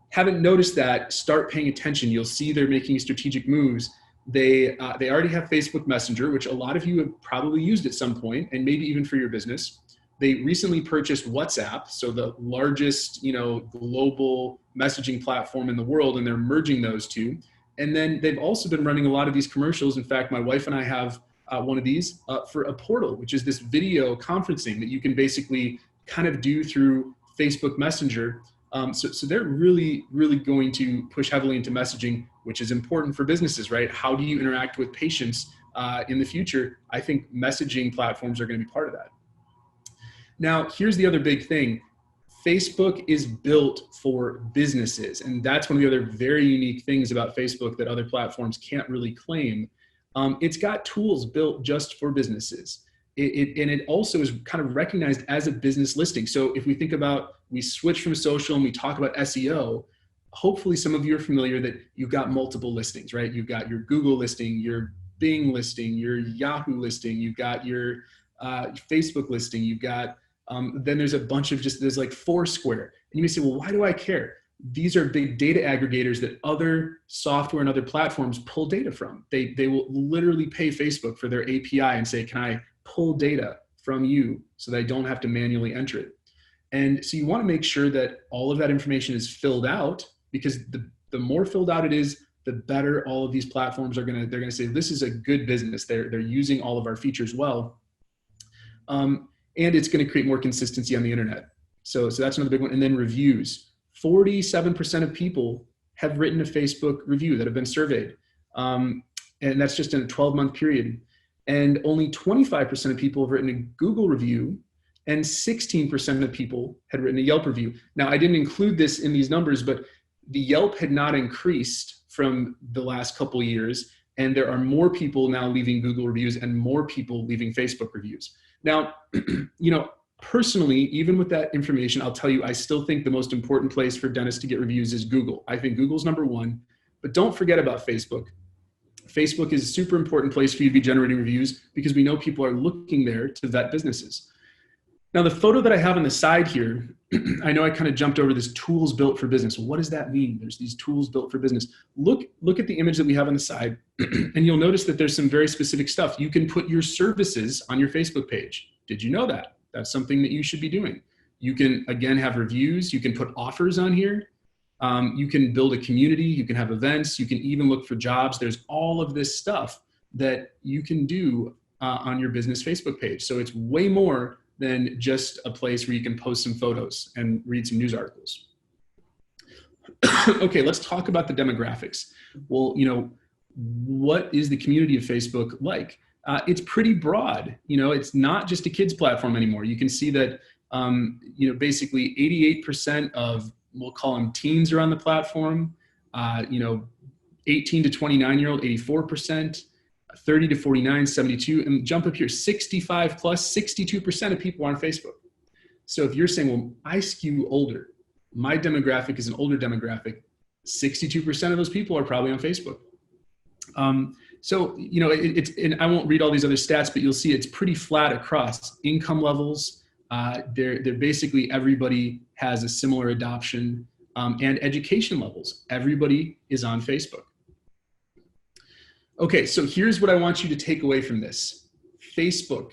haven't noticed that, start paying attention. You'll see they're making strategic moves. They already have Facebook Messenger, which a lot of you have probably used at some point, and maybe even for your business. They recently purchased WhatsApp, so the largest, global messaging platform in the world, and they're merging those two. And then they've also been running a lot of these commercials. In fact, my wife and I have one of these for a portal, which is this video conferencing that you can basically kind of do through Facebook Messenger. So they're really, really going to push heavily into messaging, which is important for businesses, right? How do you interact with patients in the future? I think messaging platforms are going to be part of that. Now, here's the other big thing. Facebook is built for businesses, and that's one of the other very unique things about Facebook that other platforms can't really claim. It's got tools built just for businesses. And it also is kind of recognized as a business listing. So if we think about, we switch from social and we talk about SEO, hopefully some of you are familiar that you've got multiple listings, right? You've got your Google listing, your Bing listing, your Yahoo listing, you've got your Facebook listing, you've got, then there's a bunch of there's like Foursquare. And you may say, well, why do I care? These are big data aggregators that other software and other platforms pull data from. They will literally pay Facebook for their API and say, can I pull data from you so that I don't have to manually enter it? And so you want to make sure that all of that information is filled out, because the more filled out it is, the better all of these platforms are they're going to say, this is a good business. They're using all of our features well. And it's going to create more consistency on the internet. So that's another big one. And then reviews. 47% of people have written a Facebook review that have been surveyed. And that's just in a 12-month period. And only 25% of people have written a Google review, and 16% of people had written a Yelp review. Now, I didn't include this in these numbers, but the Yelp had not increased from the last couple of years. And there are more people now leaving Google reviews and more people leaving Facebook reviews. Now, personally, even with that information, I'll tell you, I still think the most important place for dentists to get reviews is Google. I think Google's number one, but don't forget about Facebook. Facebook is a super important place for you to be generating reviews, because we know people are looking there to vet businesses. Now, the photo that I have on the side here, I know I kind of jumped over this tools built for business. What does that mean? There's these tools built for business. Look at the image that we have on the side, and you'll notice that there's some very specific stuff. You can put your services on your Facebook page. Did you know that? That's something that you should be doing. You can, again, have reviews. You can put offers on here. You can build a community. You can have events. You can even look for jobs. There's all of this stuff that you can do on your business Facebook page. So it's way more than just a place where you can post some photos and read some news articles. Okay, let's talk about the demographics. Well, what is the community of Facebook like? It's pretty broad. It's not just a kids platform anymore. You can see that, basically 88% of, we'll call them teens, are on the platform. 18 to 29-year-old, 84%. 30 to 49, 72, and jump up here, 65 plus, 62% of people are on Facebook. So if you're saying, well, I skew older, my demographic is an older demographic, 62% of those people are probably on Facebook. So, and I won't read all these other stats, but you'll see it's pretty flat across income levels. They're basically, everybody has a similar adoption, and education levels. Everybody is on Facebook. Okay, so here's what I want you to take away from this. Facebook,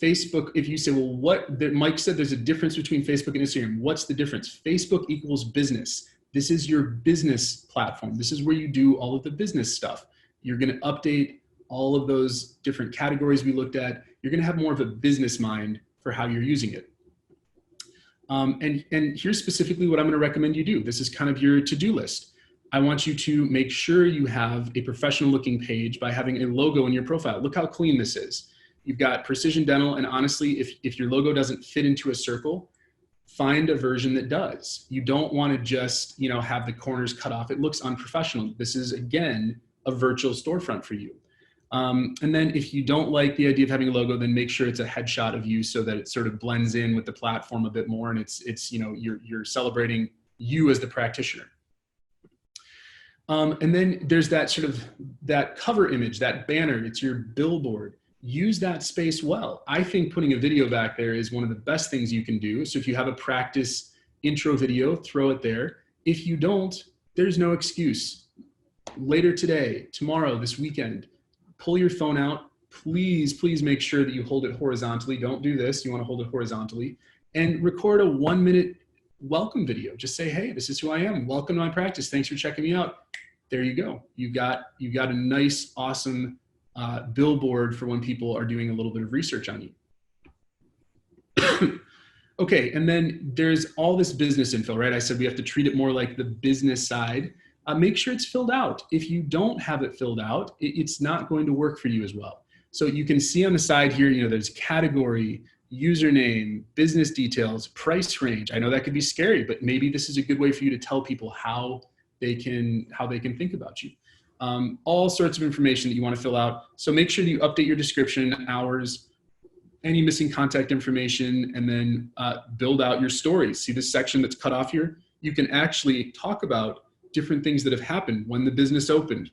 if you say, well, Mike said there's a difference between Facebook and Instagram. What's the difference? Facebook equals business. This is your business platform. This is where you do all of the business stuff. You're going to update all of those different categories we looked at. You're going to have more of a business mind for how you're using it. And here's specifically what I'm going to recommend you do. This is kind of your to-do list. I want you to make sure you have a professional looking page by having a logo in your profile. Look how clean this is. You've got Precision Dental, and honestly, if your logo doesn't fit into a circle, find a version that does. You don't want to just, have the corners cut off. It looks unprofessional. This is, again, a virtual storefront for you. And then if you don't like the idea of having a logo, then make sure it's a headshot of you so that it sort of blends in with the platform a bit more, and it's you're celebrating you as the practitioner. And then there's that cover image, that banner, it's your billboard. Use that space well. I think putting a video back there is one of the best things you can do. So if you have a practice intro video, throw it there. If you don't, there's no excuse. Later today, tomorrow, this weekend, pull your phone out. Please make sure that you hold it horizontally. Don't do this. You want to hold it horizontally and record a 1-minute welcome video. Just say, hey, this is who I am. Welcome to my practice. Thanks for checking me out. There you go. You got a nice, awesome billboard for when people are doing a little bit of research on you. Okay, and then there's all this business info, right? I said we have to treat it more like the business side. Make sure it's filled out. If you don't have it filled out, it's not going to work for you as well. So you can see on the side here, there's category, username, business details, price range. I know that could be scary, but maybe this is a good way for you to tell people how they can think about you. All sorts of information that you want to fill out. So make sure that you update your description, hours, any missing contact information, and then build out your stories. See this section that's cut off here? You can actually talk about different things that have happened when the business opened,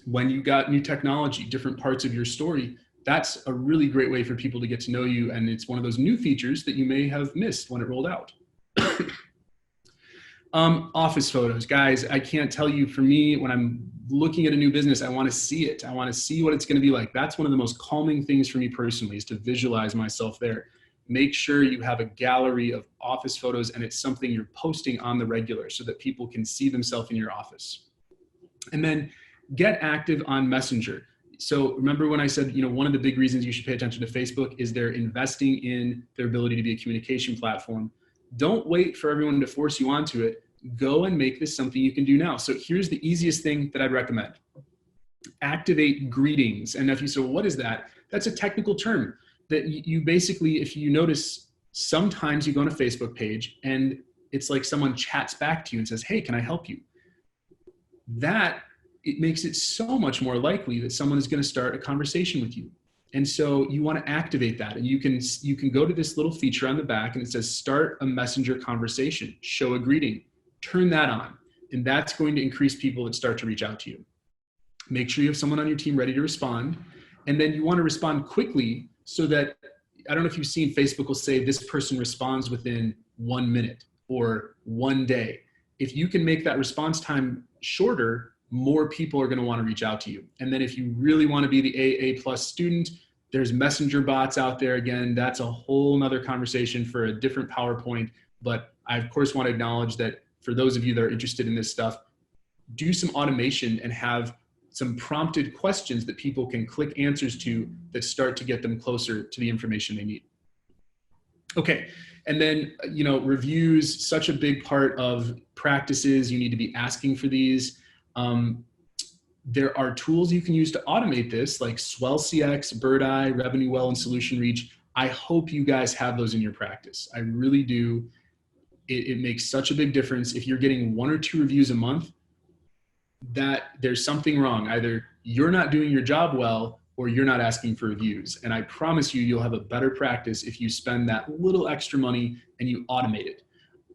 when you got new technology, different parts of your story. That's a really great way for people to get to know you. And it's one of those new features that you may have missed when it rolled out. Office photos, guys, I can't tell you, for me, when I'm looking at a new business, I want to see it. I want to see what it's going to be like. That's one of the most calming things for me personally, is to visualize myself there. Make sure you have a gallery of office photos and it's something you're posting on the regular so that people can see themselves in your office. And then get active on Messenger. So remember when I said, one of the big reasons you should pay attention to Facebook is they're investing in their ability to be a communication platform. Don't wait for everyone to force you onto it. Go and make this something you can do now. So here's the easiest thing that I'd recommend. Activate greetings. And if you say, well, what is that? That's a technical term that you basically, if you notice, sometimes you go on a Facebook page and it's like someone chats back to you and says, hey, can I help you? It makes it so much more likely that someone is going to start a conversation with you. And so you want to activate that. And you can go to this little feature on the back and it says, start a messenger conversation, show a greeting. Turn that on, and that's going to increase people that start to reach out to you. Make sure you have someone on your team ready to respond, and then you want to respond quickly so that, I don't know if you've seen, Facebook will say this person responds within 1 minute or 1 day. If you can make that response time shorter, more people are going to want to reach out to you. And then if you really want to be the AA+ student, there's messenger bots out there. Again, that's a whole nother conversation for a different PowerPoint, but I of course want to acknowledge that for those of you that are interested in this stuff, do some automation and have some prompted questions that people can click answers to that start to get them closer to the information they need. Okay, and then, reviews, such a big part of practices. You need to be asking for these. There are tools you can use to automate this, like Swell CX, Birdeye, Revenue Well, and Solution Reach. I hope you guys have those in your practice. I really do. It makes such a big difference. If you're getting 1 or 2 reviews a month, that there's something wrong. Either you're not doing your job well or you're not asking for reviews. And I promise you'll have a better practice if you spend that little extra money and you automate it.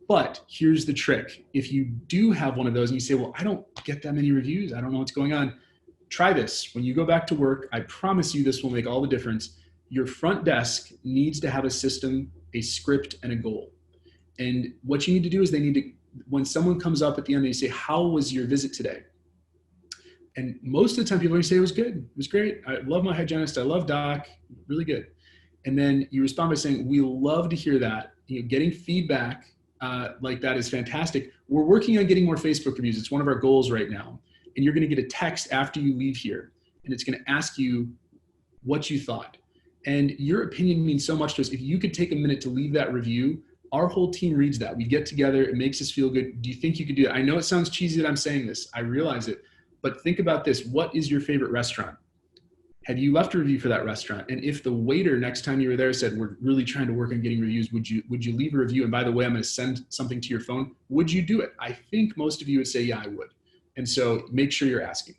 But here's the trick. If you do have one of those and you say, well, I don't get that many reviews, I don't know what's going on, try this. When you go back to work, I promise you this will make all the difference. Your front desk needs to have a system, a script, and a goal. And what you need to do is when someone comes up at the end and you say, how was your visit today? And most of the time people are going to say it was good. It was great. I love my hygienist. I love Doc. Really good. And then you respond by saying, we love to hear that. Getting feedback like that is fantastic. We're working on getting more Facebook reviews. It's one of our goals right now. And you're going to get a text after you leave here, and it's going to ask you what you thought. And your opinion means so much to us. If you could take a minute to leave that review, our whole team reads that. We get together. It makes us feel good. Do you think you could do it? I know it sounds cheesy that I'm saying this. I realize it. But think about this. What is your favorite restaurant? Have you left a review for that restaurant? And if the waiter next time you were there said, we're really trying to work on getting reviews, would you leave a review? And by the way, I'm going to send something to your phone. Would you do it? I think most of you would say, yeah, I would. And so make sure you're asking.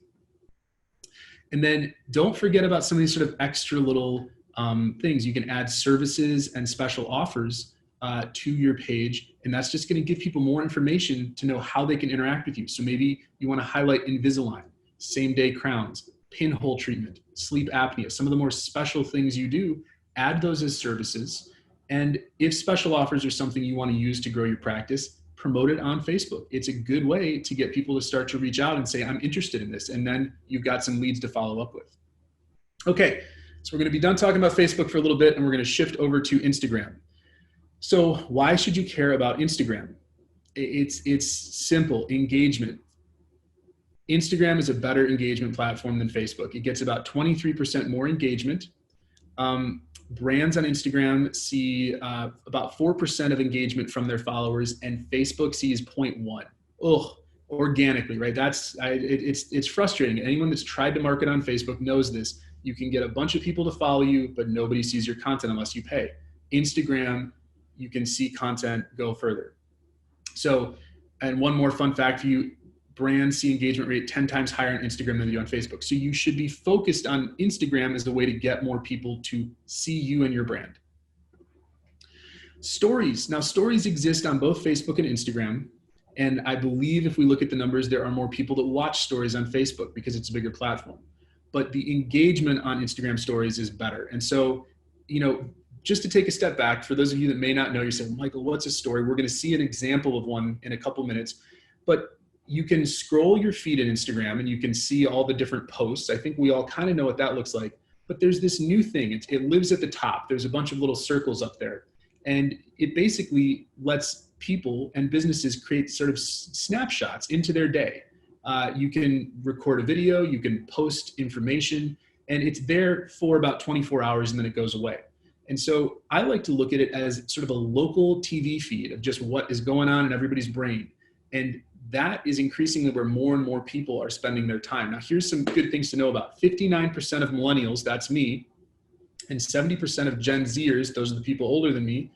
And then don't forget about some of these sort of extra little things. You can add services and special offers to your page. And that's just going to give people more information to know how they can interact with you. So maybe you want to highlight Invisalign, same day crowns, pinhole treatment, sleep apnea, some of the more special things you do, add those as services. And if special offers are something you want to use to grow your practice, promote it on Facebook. It's a good way to get people to start to reach out and say, I'm interested in this. And then you've got some leads to follow up with. Okay, so we're going to be done talking about Facebook for a little bit, and we're going to shift over to Instagram. So why should you care about Instagram? It's simple, engagement. Instagram is a better engagement platform than Facebook. It gets about 23% more engagement. Brands on Instagram see about 4% of engagement from their followers, and Facebook sees 0.1. Ugh, organically, right? It's frustrating. Anyone that's tried to market on Facebook knows this. You can get a bunch of people to follow you, but nobody sees your content unless you pay. Instagram, you can see content go further. So, and one more fun fact for you, brands see engagement rate 10 times higher on Instagram than they do on Facebook. So you should be focused on Instagram as a way to get more people to see you and your brand. Stories. Now, stories exist on both Facebook and Instagram. And I believe if we look at the numbers, there are more people that watch stories on Facebook because it's a bigger platform. But the engagement on Instagram stories is better. And so, just to take a step back, for those of you that may not know, you're saying, Michael, what's a story? We're going to see an example of one in a couple minutes. But you can scroll your feed in Instagram and you can see all the different posts. I think we all kind of know what that looks like. But there's this new thing. It lives at the top. There's a bunch of little circles up there. And it basically lets people and businesses create sort of snapshots into their day. You can record a video, you can post information, and it's there for about 24 hours and then it goes away. And so I like to look at it as sort of a local TV feed of just what is going on in everybody's brain. And that is increasingly where more and more people are spending their time. Now, here's some good things to know about. 59% of millennials, that's me, and 70% of Gen Zers, those are the people older than me,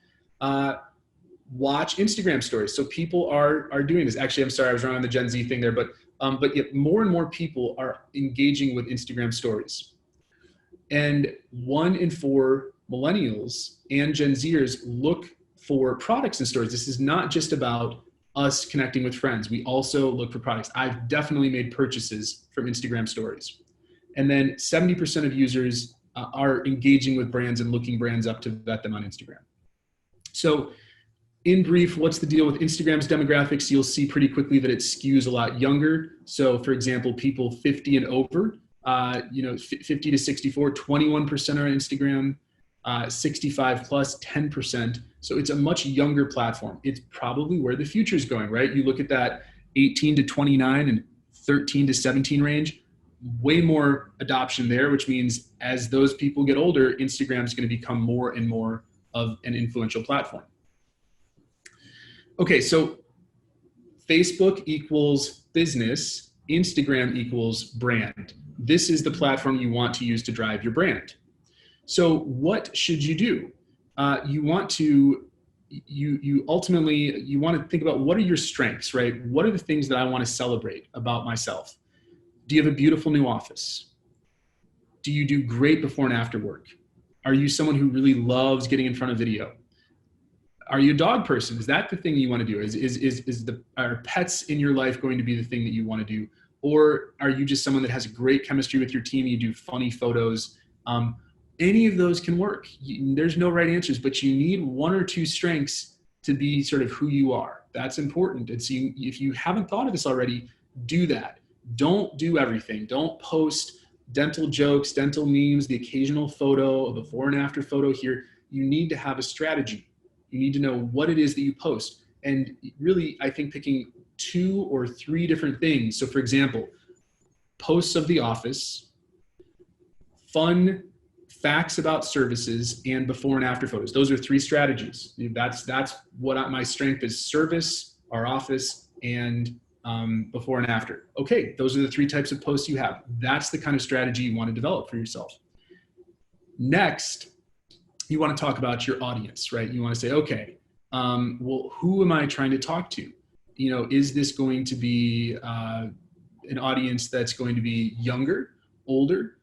watch Instagram stories. So people are doing this. Actually, I'm sorry, I was wrong on the Gen Z thing there, but yet more and more people are engaging with Instagram stories. And 1 in 4 millennials and Gen Zers look for products in stories. This is not just about us connecting with friends. We also look for products. I've definitely made purchases from Instagram stories. And then 70% of users are engaging with brands and looking brands up to vet them on Instagram. So in brief, what's the deal with Instagram's demographics? You'll see pretty quickly that it skews a lot younger. So for example, people 50 and over, 50 to 64, 21% are on Instagram, 65 plus 10%. So it's a much younger platform. It's probably where the future is going, right? You look at that 18 to 29 and 13 to 17 range, way more adoption there, which means as those people get older, Instagram is going to become more and more of an influential platform. Okay, so Facebook equals business, Instagram equals brand. This is the platform you want to use to drive your brand. So what should you do? You want to think about what are your strengths, right? What are the things that I want to celebrate about myself? Do you have a beautiful new office? Do you do great before and after work? Are you someone who really loves getting in front of video? Are you a dog person? Is that the thing you want to do? Are pets in your life going to be the thing that you want to do? Or are you just someone that has great chemistry with your team? You do funny photos. Any of those can work. There's no right answers, but you need 1 or 2 strengths to be sort of who you are. That's important. And so if you haven't thought of this already, do that. Don't do everything. Don't post dental jokes, dental memes, the occasional photo, a before and after photo here. You need to have a strategy. You need to know what it is that you post. And really, I think picking 2 or 3 different things. So for example, posts of the office, fun facts about services, and before and after photos. Those are 3 strategies. That's what my strength is: service, our office, and before and after. Okay, those are the 3 types of posts you have. That's the kind of strategy you want to develop for yourself. Next, you want to talk about your audience, right? You want to say, okay, well, who am I trying to talk to? Is this going to be an audience that's going to be younger, older?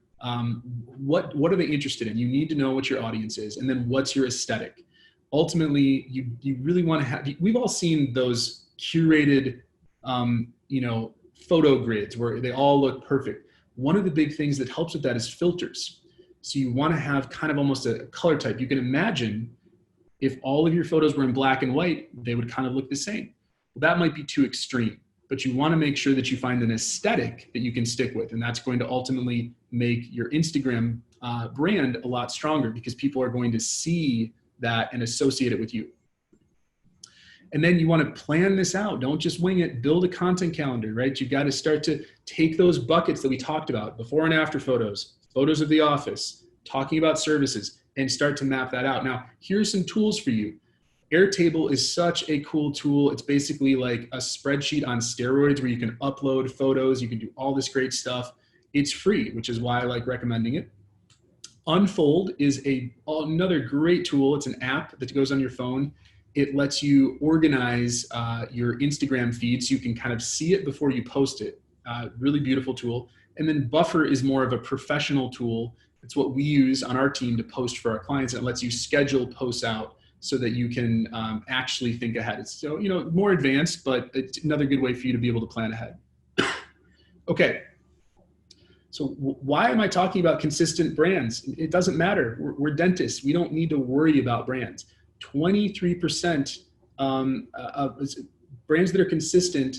What are they interested in? You need to know what your audience is, and then what's your aesthetic. Ultimately, you really want to have. We've all seen those curated, photo grids where they all look perfect. One of the big things that helps with that is filters. So you want to have kind of almost a color type. You can imagine if all of your photos were in black and white, they would kind of look the same. Well, that might be too extreme, but you want to make sure that you find an aesthetic that you can stick with. And that's going to ultimately make your Instagram brand a lot stronger, because people are going to see that and associate it with you. And then you want to plan this out. Don't just wing it. Build a content calendar, right? You got to start to take those buckets that we talked about, before and after photos, photos of the office, talking about services, and start to map that out. Now, here's some tools for you. Airtable is such a cool tool. It's basically like a spreadsheet on steroids where you can upload photos. You can do all this great stuff. It's free, which is why I like recommending it. Unfold is another great tool. It's an app that goes on your phone. It lets you organize your Instagram feed so you can kind of see it before you post it. Really beautiful tool. And then Buffer is more of a professional tool. It's what we use on our team to post for our clients. And it lets you schedule posts out so that you can actually think ahead. It's more advanced, but it's another good way for you to be able to plan ahead. Okay. So why am I talking about consistent brands? It doesn't matter. We're dentists. We don't need to worry about brands. 23% of brands that are consistent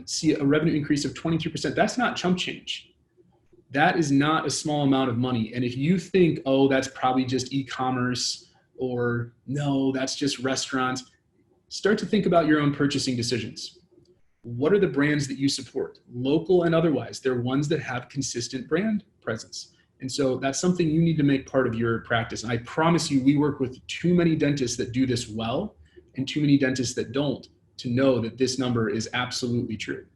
see a revenue increase of 23%. That's not chump change. That is not a small amount of money. And if you think, oh, that's probably just e-commerce, or no, that's just restaurants, start to think about your own purchasing decisions. What are the brands that you support, local and otherwise? They're ones that have consistent brand presence. And so that's something you need to make part of your practice. And I promise you, we work with too many dentists that do this well and too many dentists that don't, to know that this number is absolutely true.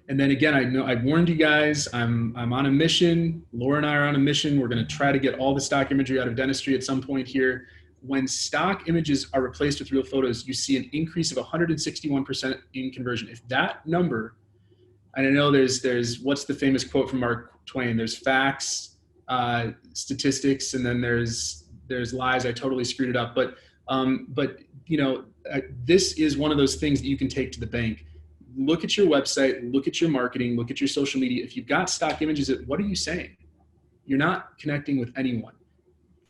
And then again, I know I've warned you guys, I'm on a mission. Laura and I are on a mission. We're going to try to get all the stock imagery out of dentistry at some point here. When stock images are replaced with real photos, you see an increase of 161% in conversion. If that number, and I know there's what's the famous quote from Mark Twain? There's facts, statistics, and then there's lies. I totally screwed it up, but this is one of those things that you can take to the bank. Look at your website, look at your marketing, look at your social media. If you've got stock images, what are you saying? You're not connecting with anyone.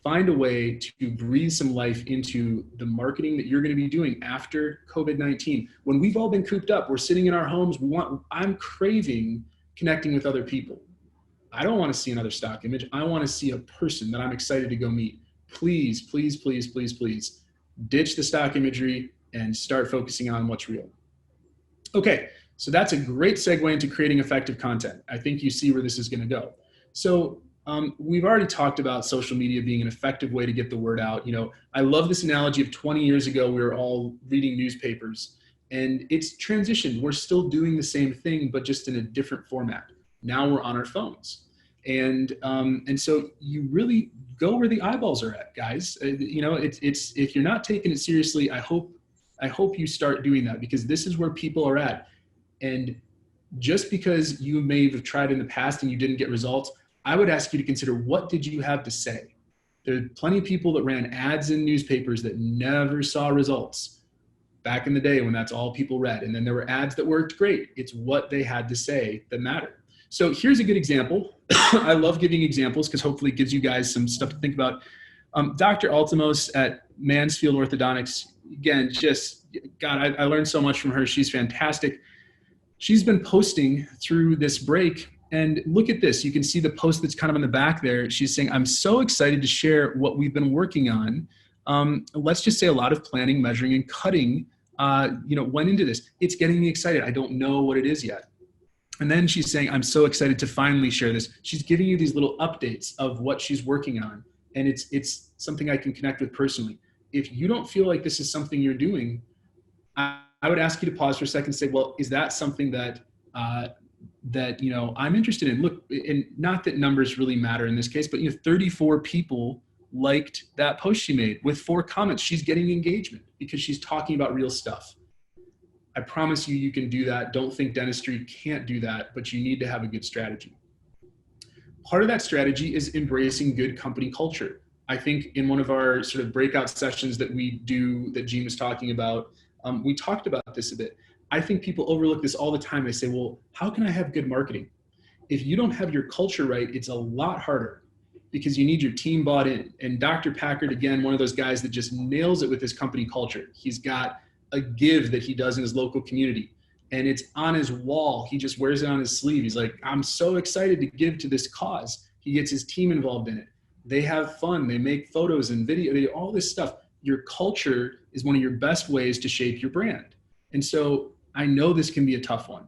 Find a way to breathe some life into the marketing that you're going to be doing after COVID-19. When we've all been cooped up, we're sitting in our homes. I'm craving connecting with other people. I don't want to see another stock image. I want to see a person that I'm excited to go meet. Please, please, please, please, please ditch the stock imagery and start focusing on what's real. Okay, so that's a great segue into creating effective content. I think you see where this is going to go. So we've already talked about social media being an effective way to get the word out. I love this analogy of 20 years ago, we were all reading newspapers, and it's transitioned. We're still doing the same thing, but just in a different format. Now we're on our phones. And so you really go where the eyeballs are at, guys. It's if you're not taking it seriously, I hope you start doing that, because this is where people are at. And just because you may have tried in the past and you didn't get results, I would ask you to consider, what did you have to say? There are plenty of people that ran ads in newspapers that never saw results back in the day when that's all people read. And then there were ads that worked great. It's what they had to say that mattered. So here's a good example. I love giving examples because hopefully it gives you guys some stuff to think about. Dr. Altimos at Mansfield Orthodontics, again, I learned so much from her. She's fantastic. she's been posting through this break. And look at this. You can see the post that's kind of on the back there. She's saying, I'm so excited to share what we've been working on. Let's just say a lot of planning, measuring, and cutting went into this. It's getting me excited. I don't know what it is yet. And then she's saying, I'm so excited to finally share this. She's giving you these little updates of what she's working on. And it's something I can connect with personally. If you don't feel like this is something you're doing, I would ask you to pause for a second and say, well, is that something that I'm interested in? Look, and not that numbers really matter in this case, but 34 people liked that post she made with 4 comments. She's getting engagement because she's talking about real stuff. I promise you, you can do that. Don't think dentistry can't do that, but you need to have a good strategy. Part of that strategy is embracing good company culture. I think in one of our sort of breakout sessions that we do, that Gene was talking about, we talked about this a bit. I think people overlook this all the time. They say, well, how can I have good marketing? If you don't have your culture right, it's a lot harder because you need your team bought in. And Dr. Packard, again, one of those guys that just nails it with his company culture. He's got a give that he does in his local community, and it's on his wall. He just wears it on his sleeve. He's like, I'm so excited to give to this cause. He gets his team involved in it. They have fun. They make photos and video, all this stuff. Your culture is one of your best ways to shape your brand. And so I know this can be a tough one.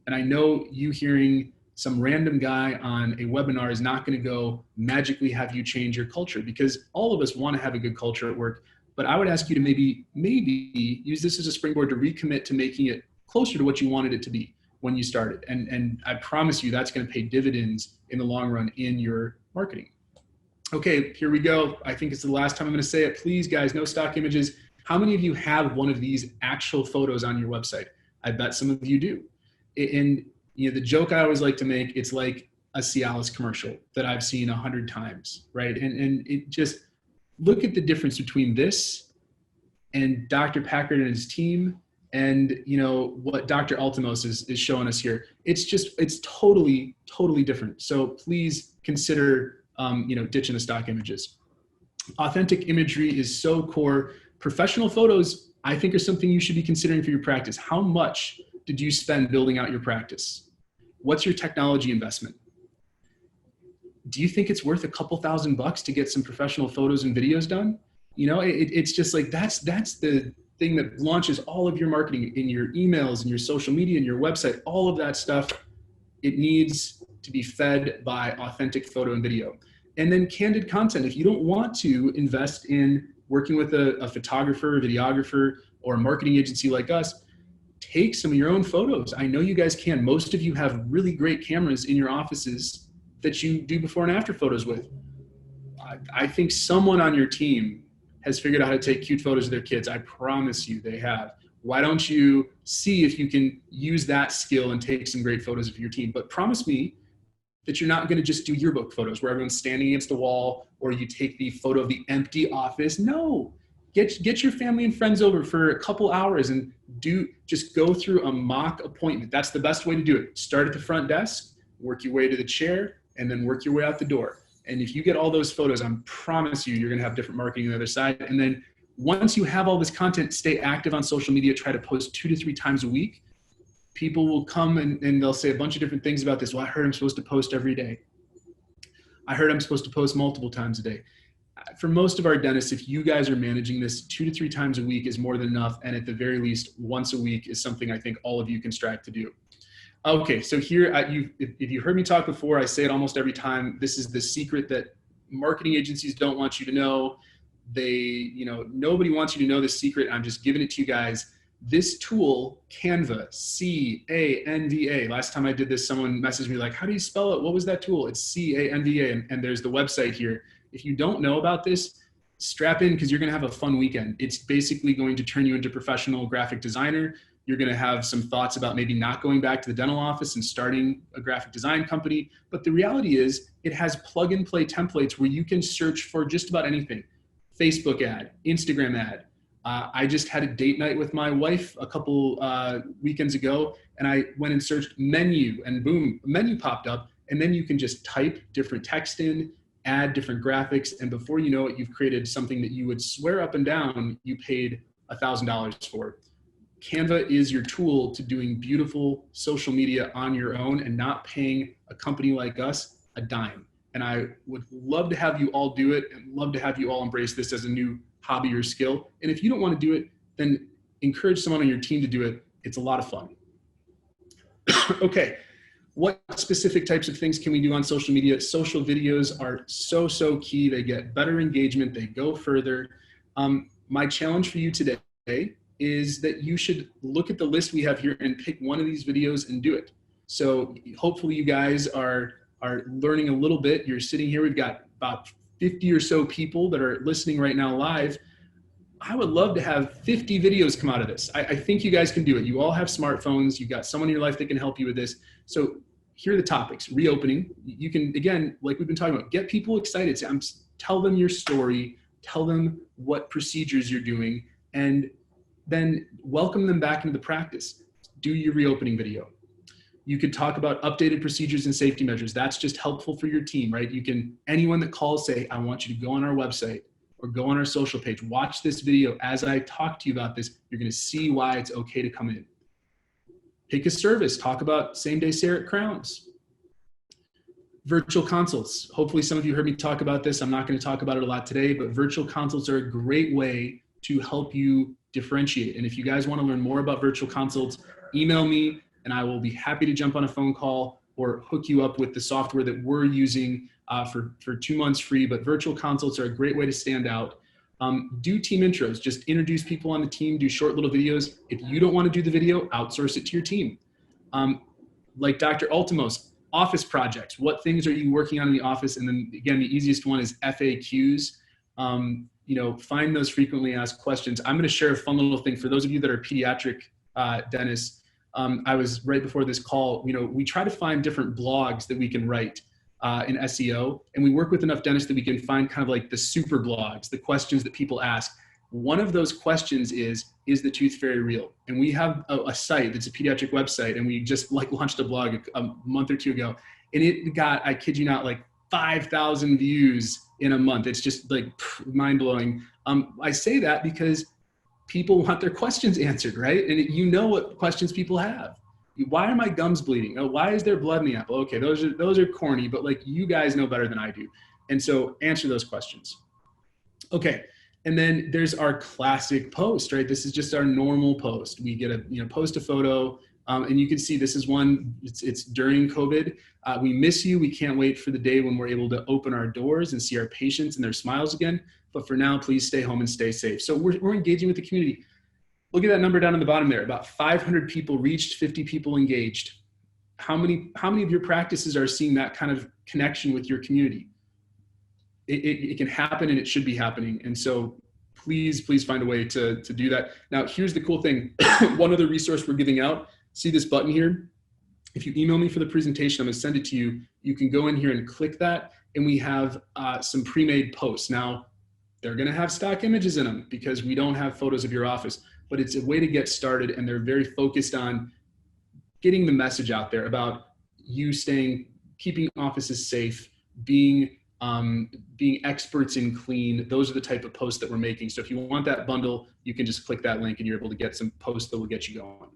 And I know you hearing some random guy on a webinar is not going to go magically have you change your culture, because all of us want to have a good culture at work. But I would ask you to maybe use this as a springboard to recommit to making it closer to what you wanted it to be when you started. And I promise you that's going to pay dividends in the long run in your marketing. Okay, here we go. I think it's the last time I'm going to say it. Please, guys, no stock images. How many of you have one of these actual photos on your website? I bet some of you do. And the joke I always like to make, it's like a Cialis commercial that I've seen 100 times, right? And it just, look at the difference between this and Dr. Packard and his team and what Dr. Altimos is showing us here. It's totally different. So please consider ditching the stock images. Authentic imagery is so core. Professional photos, I think, are something you should be considering for your practice. How much did you spend building out your practice? What's your technology investment? Do you think it's worth a couple $1,000 to get some professional photos and videos done? It's just like, that's the thing that launches all of your marketing in your emails and your social media and your website, all of that stuff. It needs to be fed by authentic photo and video. And then candid content. If you don't want to invest in working with a photographer, a videographer, or a marketing agency like us, take some of your own photos. I know you guys can. Most of you have really great cameras in your offices that you do before and after photos with. I think someone on your team has figured out how to take cute photos of their kids. I promise you they have. Why don't you see if you can use that skill and take some great photos of your team? But promise me that you're not going to just do yearbook photos where everyone's standing against a wall, or you take the photo of the empty office. No, get your family and friends over for a couple hours and just go through a mock appointment. That's the best way to do it. Start at the front desk, work your way to the chair, and then work your way out the door. And if you get all those photos, I promise you, you're going to have different marketing on the other side. And then once you have all this content, stay active on social media. Try to post 2 to 3 times a week. People will come and they'll say a bunch of different things about this. Well, I heard I'm supposed to post every day. I heard I'm supposed to post multiple times a day. For most of our dentists, if you guys are managing this, 2 to 3 times a week is more than enough. And at the very least, once a week is something I think all of you can strive to do. Okay, so here, if you heard me talk before, I say it almost every time. This is the secret that marketing agencies don't want you to know. Nobody wants you to know this secret. I'm just giving it to you guys. This tool, Canva, C-A-N-V-A. Last time I did this, someone messaged me like, how do you spell it? What was that tool? It's C-A-N-V-A, and there's the website here. If you don't know about this, strap in because you're going to have a fun weekend. It's basically going to turn you into a professional graphic designer. You're going to have some thoughts about maybe not going back to the dental office and starting a graphic design company. But the reality is it has plug and play templates where you can search for just about anything. Facebook ad, Instagram ad. I just had a date night with my wife a couple weekends ago, and I went and searched menu, and boom, a menu popped up. And then you can just type different text in, add different graphics, and before you know it, you've created something that you would swear up and down you paid $1,000 for. Canva is your tool to doing beautiful social media on your own and not paying a company like us a dime. And I would love to have you all do it and love to have you all embrace this as a new hobby or skill. And if you don't want to do it, then encourage someone on your team to do it. It's a lot of fun. Okay, what specific types of things can we do on social media? Social videos are so key. They get better engagement. They go further. My challenge for you today is that you should look at the list we have here and pick one of these videos and do it. So hopefully you guys are learning a little bit. You're sitting here. We've got about 50 or so people that are listening right now live. I would love to have 50 videos come out of this. I think you guys can do it. You all have smartphones. You've got someone in your life that can help you with this. So here are the topics. Reopening. You can, again, like we've been talking about, get people excited. Tell them your story. Tell them what procedures you're doing. And then welcome them back into the practice. Do your reopening video. You could talk about updated procedures and safety measures. That's just helpful for your team, right? You can, anyone that calls, say, I want you to go on our website or go on our social page, watch this video. As I talk to you about this, you're gonna see why it's okay to come in. Pick a service, talk about same-day Sarah Crowns. Virtual consults. Hopefully some of you heard me talk about this. I'm not gonna talk about it a lot today, but virtual consults are a great way to help you differentiate. And if you guys wanna learn more about virtual consults, email me and I will be happy to jump on a phone call or hook you up with the software that we're using for 2 months free. But virtual consults are a great way to stand out. Do team intros, just introduce people on the team, do short little videos. If you don't want to do the video, outsource it to your team. Like Dr. Ultimos, office projects. What things are you working on in the office? And then again, the easiest one is FAQs. Find those frequently asked questions. I'm going to share a fun little thing for those of you that are pediatric dentists. I was right before this call, we try to find different blogs that we can write in SEO, and we work with enough dentists that we can find kind of like the super blogs, the questions that people ask. One of those questions is the tooth fairy real? And we have a site that's a pediatric website, and we just launched a blog a month or two ago, and it got, I kid you not, like 5,000 views in a month. It's just like mind blowing. I say that because people want their questions answered, right? And you know what questions people have. Why are my gums bleeding? Oh, why is there blood in the apple? Okay, those are corny, but like you guys know better than I do. And so answer those questions. Okay, and then there's our classic post, right? This is just our normal post. We get post a photo, and you can see this is one, it's during COVID. We miss you. We can't wait for the day when we're able to open our doors and see our patients and their smiles again. But for now, please stay home and stay safe. So we're engaging with the community. Look at that number down on the bottom there. About 500 people reached, 50 people engaged. How many of your practices are seeing that kind of connection with your community? It can happen, and it should be happening. And so please find a way to do that. Now, here's the cool thing. One other resource we're giving out. See this button here? If you email me for the presentation, I'm gonna send it to you. You can go in here and click that, and we have some pre-made posts. Now, they're gonna have stock images in them because we don't have photos of your office, but it's a way to get started, and they're very focused on getting the message out there about you keeping offices safe, being experts in clean. Those are the type of posts that we're making. So if you want that bundle, you can just click that link and you're able to get some posts that will get you going.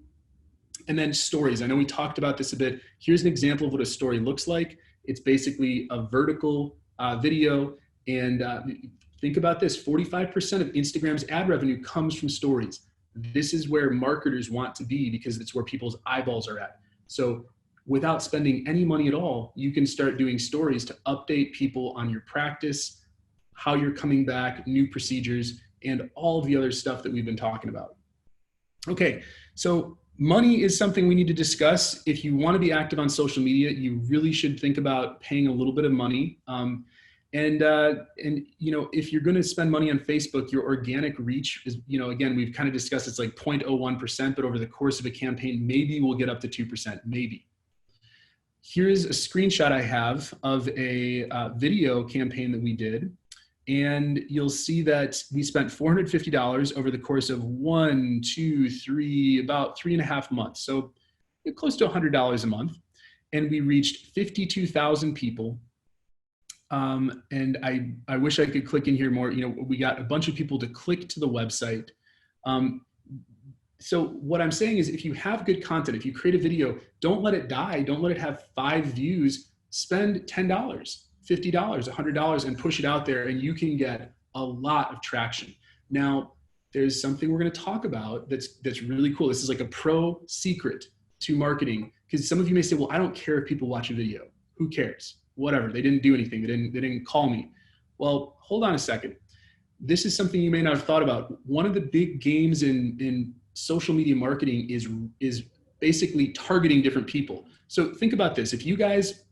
And then stories. I know we talked about this a bit. Here's an example of what a story looks like. It's basically a vertical video. And think about this, 45% of Instagram's ad revenue comes from stories. This is where marketers want to be because it's where people's eyeballs are at. So without spending any money at all, you can start doing stories to update people on your practice, how you're coming back, new procedures, and all of the other stuff that we've been talking about. Okay, so money is something we need to discuss. If you want to be active on social media, you really should think about paying a little bit of money. And if you're going to spend money on Facebook, your organic reach is, again, we've kind of discussed it's like 0.01%, but over the course of a campaign, maybe we'll get up to 2%, maybe. Here's a screenshot I have of a video campaign that we did. And you'll see that we spent $450 over the course of about 3.5 months. So close to $100 a month. And we reached 52,000 people. And I wish I could click in here more. We got a bunch of people to click to the website. So what I'm saying is, if you have good content, if you create a video, don't let it die. Don't let it have 5 views. Spend $10, $50, $100 and push it out there, and you can get a lot of traction. Now, there's something we're going to talk about that's really cool. This is like a pro secret to marketing, because some of you may say, well, I don't care if people watch a video. Who cares? Whatever. They didn't do anything. They didn't call me. Well, hold on a second. This is something you may not have thought about. One of the big games in social media marketing is basically targeting different people. So think about this. If you guys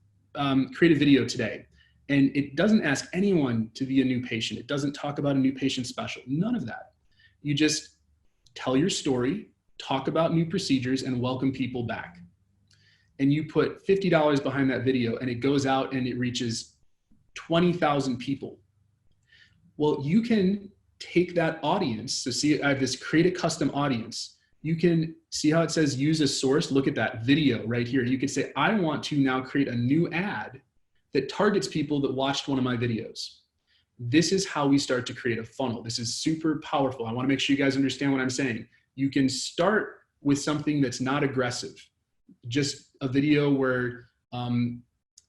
create a video today and it doesn't ask anyone to be a new patient, it doesn't talk about a new patient special, none of that. You just tell your story, talk about new procedures, and welcome people back. And you put $50 behind that video, and it goes out and it reaches 20,000 people. Well, you can take that audience. So see, I have this create a custom audience. You can see how it says use a source. Look at that video right here. You can say, I want to now create a new ad that targets people that watched one of my videos. This is how we start to create a funnel. This is super powerful. I want to make sure you guys understand what I'm saying. You can start with something that's not aggressive. Just a video where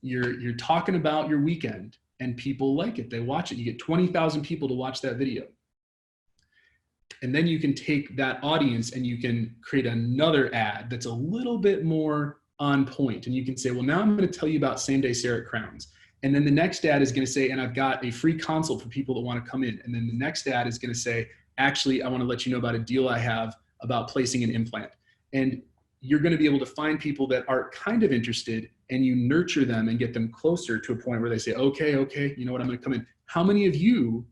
you're talking about your weekend and people like it. They watch it. You get 20,000 people to watch that video. And then you can take that audience and you can create another ad that's a little bit more on point. And you can say, well, now I'm going to tell you about same-day CEREC crowns. And then the next ad is going to say, and I've got a free consult for people that want to come in. And then the next ad is going to say, actually, I want to let you know about a deal I have about placing an implant. And you're going to be able to find people that are kind of interested, and you nurture them and get them closer to a point where they say, okay, you know what, I'm going to come in. How many of you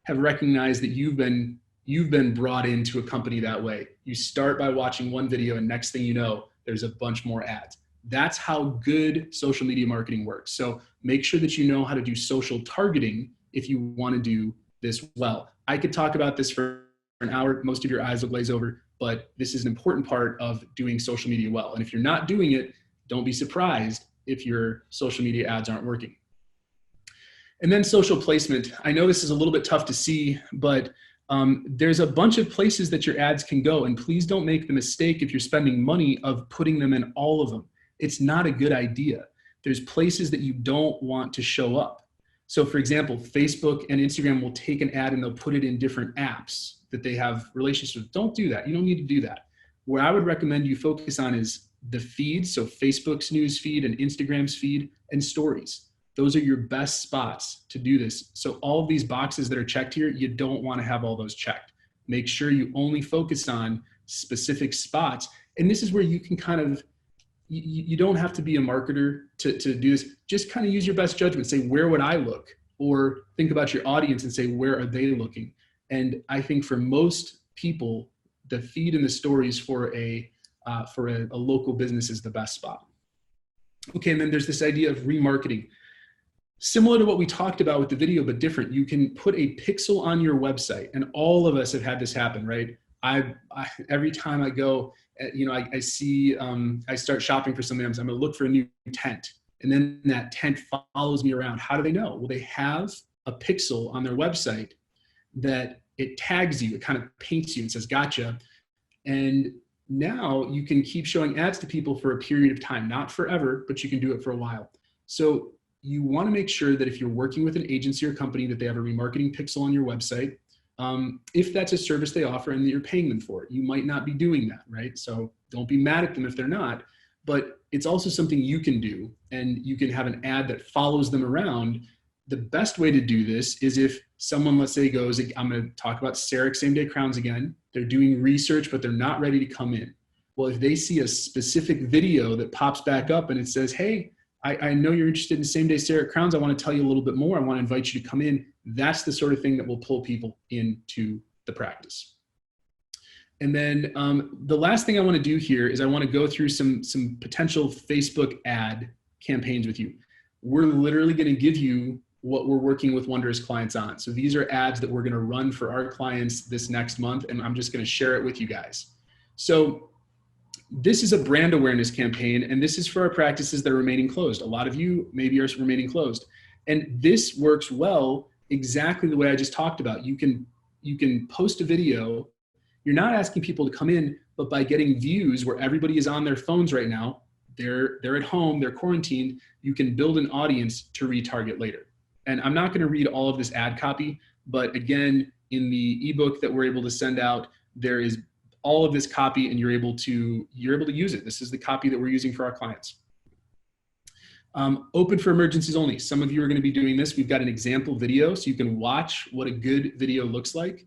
have recognized that you've been brought into a company that way? You start by watching one video, and next thing you know, there's a bunch more ads. That's how good social media marketing works. So make sure that you know how to do social targeting if you want to do this well. I could talk about this for an hour. Most of your eyes will glaze over, but this is an important part of doing social media well. And if you're not doing it, don't be surprised if your social media ads aren't working. And then social placement. I know this is a little bit tough to see, but there's a bunch of places that your ads can go. And please don't make the mistake, if you're spending money, of putting them in all of them. It's not a good idea. There's places that you don't want to show up. So for example, Facebook and Instagram will take an ad and they'll put it in different apps that they have relationships with. Don't do that. You don't need to do that. Where I would recommend you focus on is the feeds. So Facebook's news feed and Instagram's feed and stories. Those are your best spots to do this. So all of these boxes that are checked here, you don't want to have all those checked. Make sure you only focus on specific spots. And this is where you can kind of, you don't have to be a marketer to do this. Just kind of use your best judgment. Say, where would I look? Or think about your audience and say, where are they looking? And I think for most people, the feed and the stories for a local business is the best spot. Okay, and then there's this idea of remarketing. Similar to what we talked about with the video, but different. You can put a pixel on your website, and all of us have had this happen, right? Every time I go, I see, I start shopping for something, I'm going to look for a new tent. And then that tent follows me around. How do they know? Well, they have a pixel on their website that it tags you. It kind of paints you and says, gotcha. And now you can keep showing ads to people for a period of time, not forever, but you can do it for a while. So you want to make sure that if you're working with an agency or company, that they have a remarketing pixel on your website. If that's a service they offer and that you're paying them for it, you might not be doing that, right? So don't be mad at them if they're not, but it's also something you can do, and you can have an ad that follows them around. The best way to do this is if someone, let's say, goes, I'm going to talk about CEREC same-day crowns again. They're doing research, but they're not ready to come in. Well, if they see a specific video that pops back up and it says, hey, I know you're interested in same-day CEREC crowns. I want to tell you a little bit more. I want to invite you to come in. That's the sort of thing that will pull people into the practice. And then the last thing I want to do here is I want to go through some potential Facebook ad campaigns with you. We're literally going to give you what we're working with Wonderist clients on. So these are ads that we're going to run for our clients this next month, and I'm just going to share it with you guys. So this is a brand awareness campaign, and this is for our practices that are remaining closed. A lot of you maybe are remaining closed. And this works well exactly the way I just talked about. You can post a video. You're not asking people to come in, but by getting views where everybody is on their phones right now, they're at home, they're quarantined, you can build an audience to retarget later. And I'm not going to read all of this ad copy, but again, in the ebook that we're able to send out, there is all of this copy and you're able to use it. This is the copy that we're using for our clients. Open for emergencies only. Some of you are going to be doing this. We've got an example video so you can watch what a good video looks like.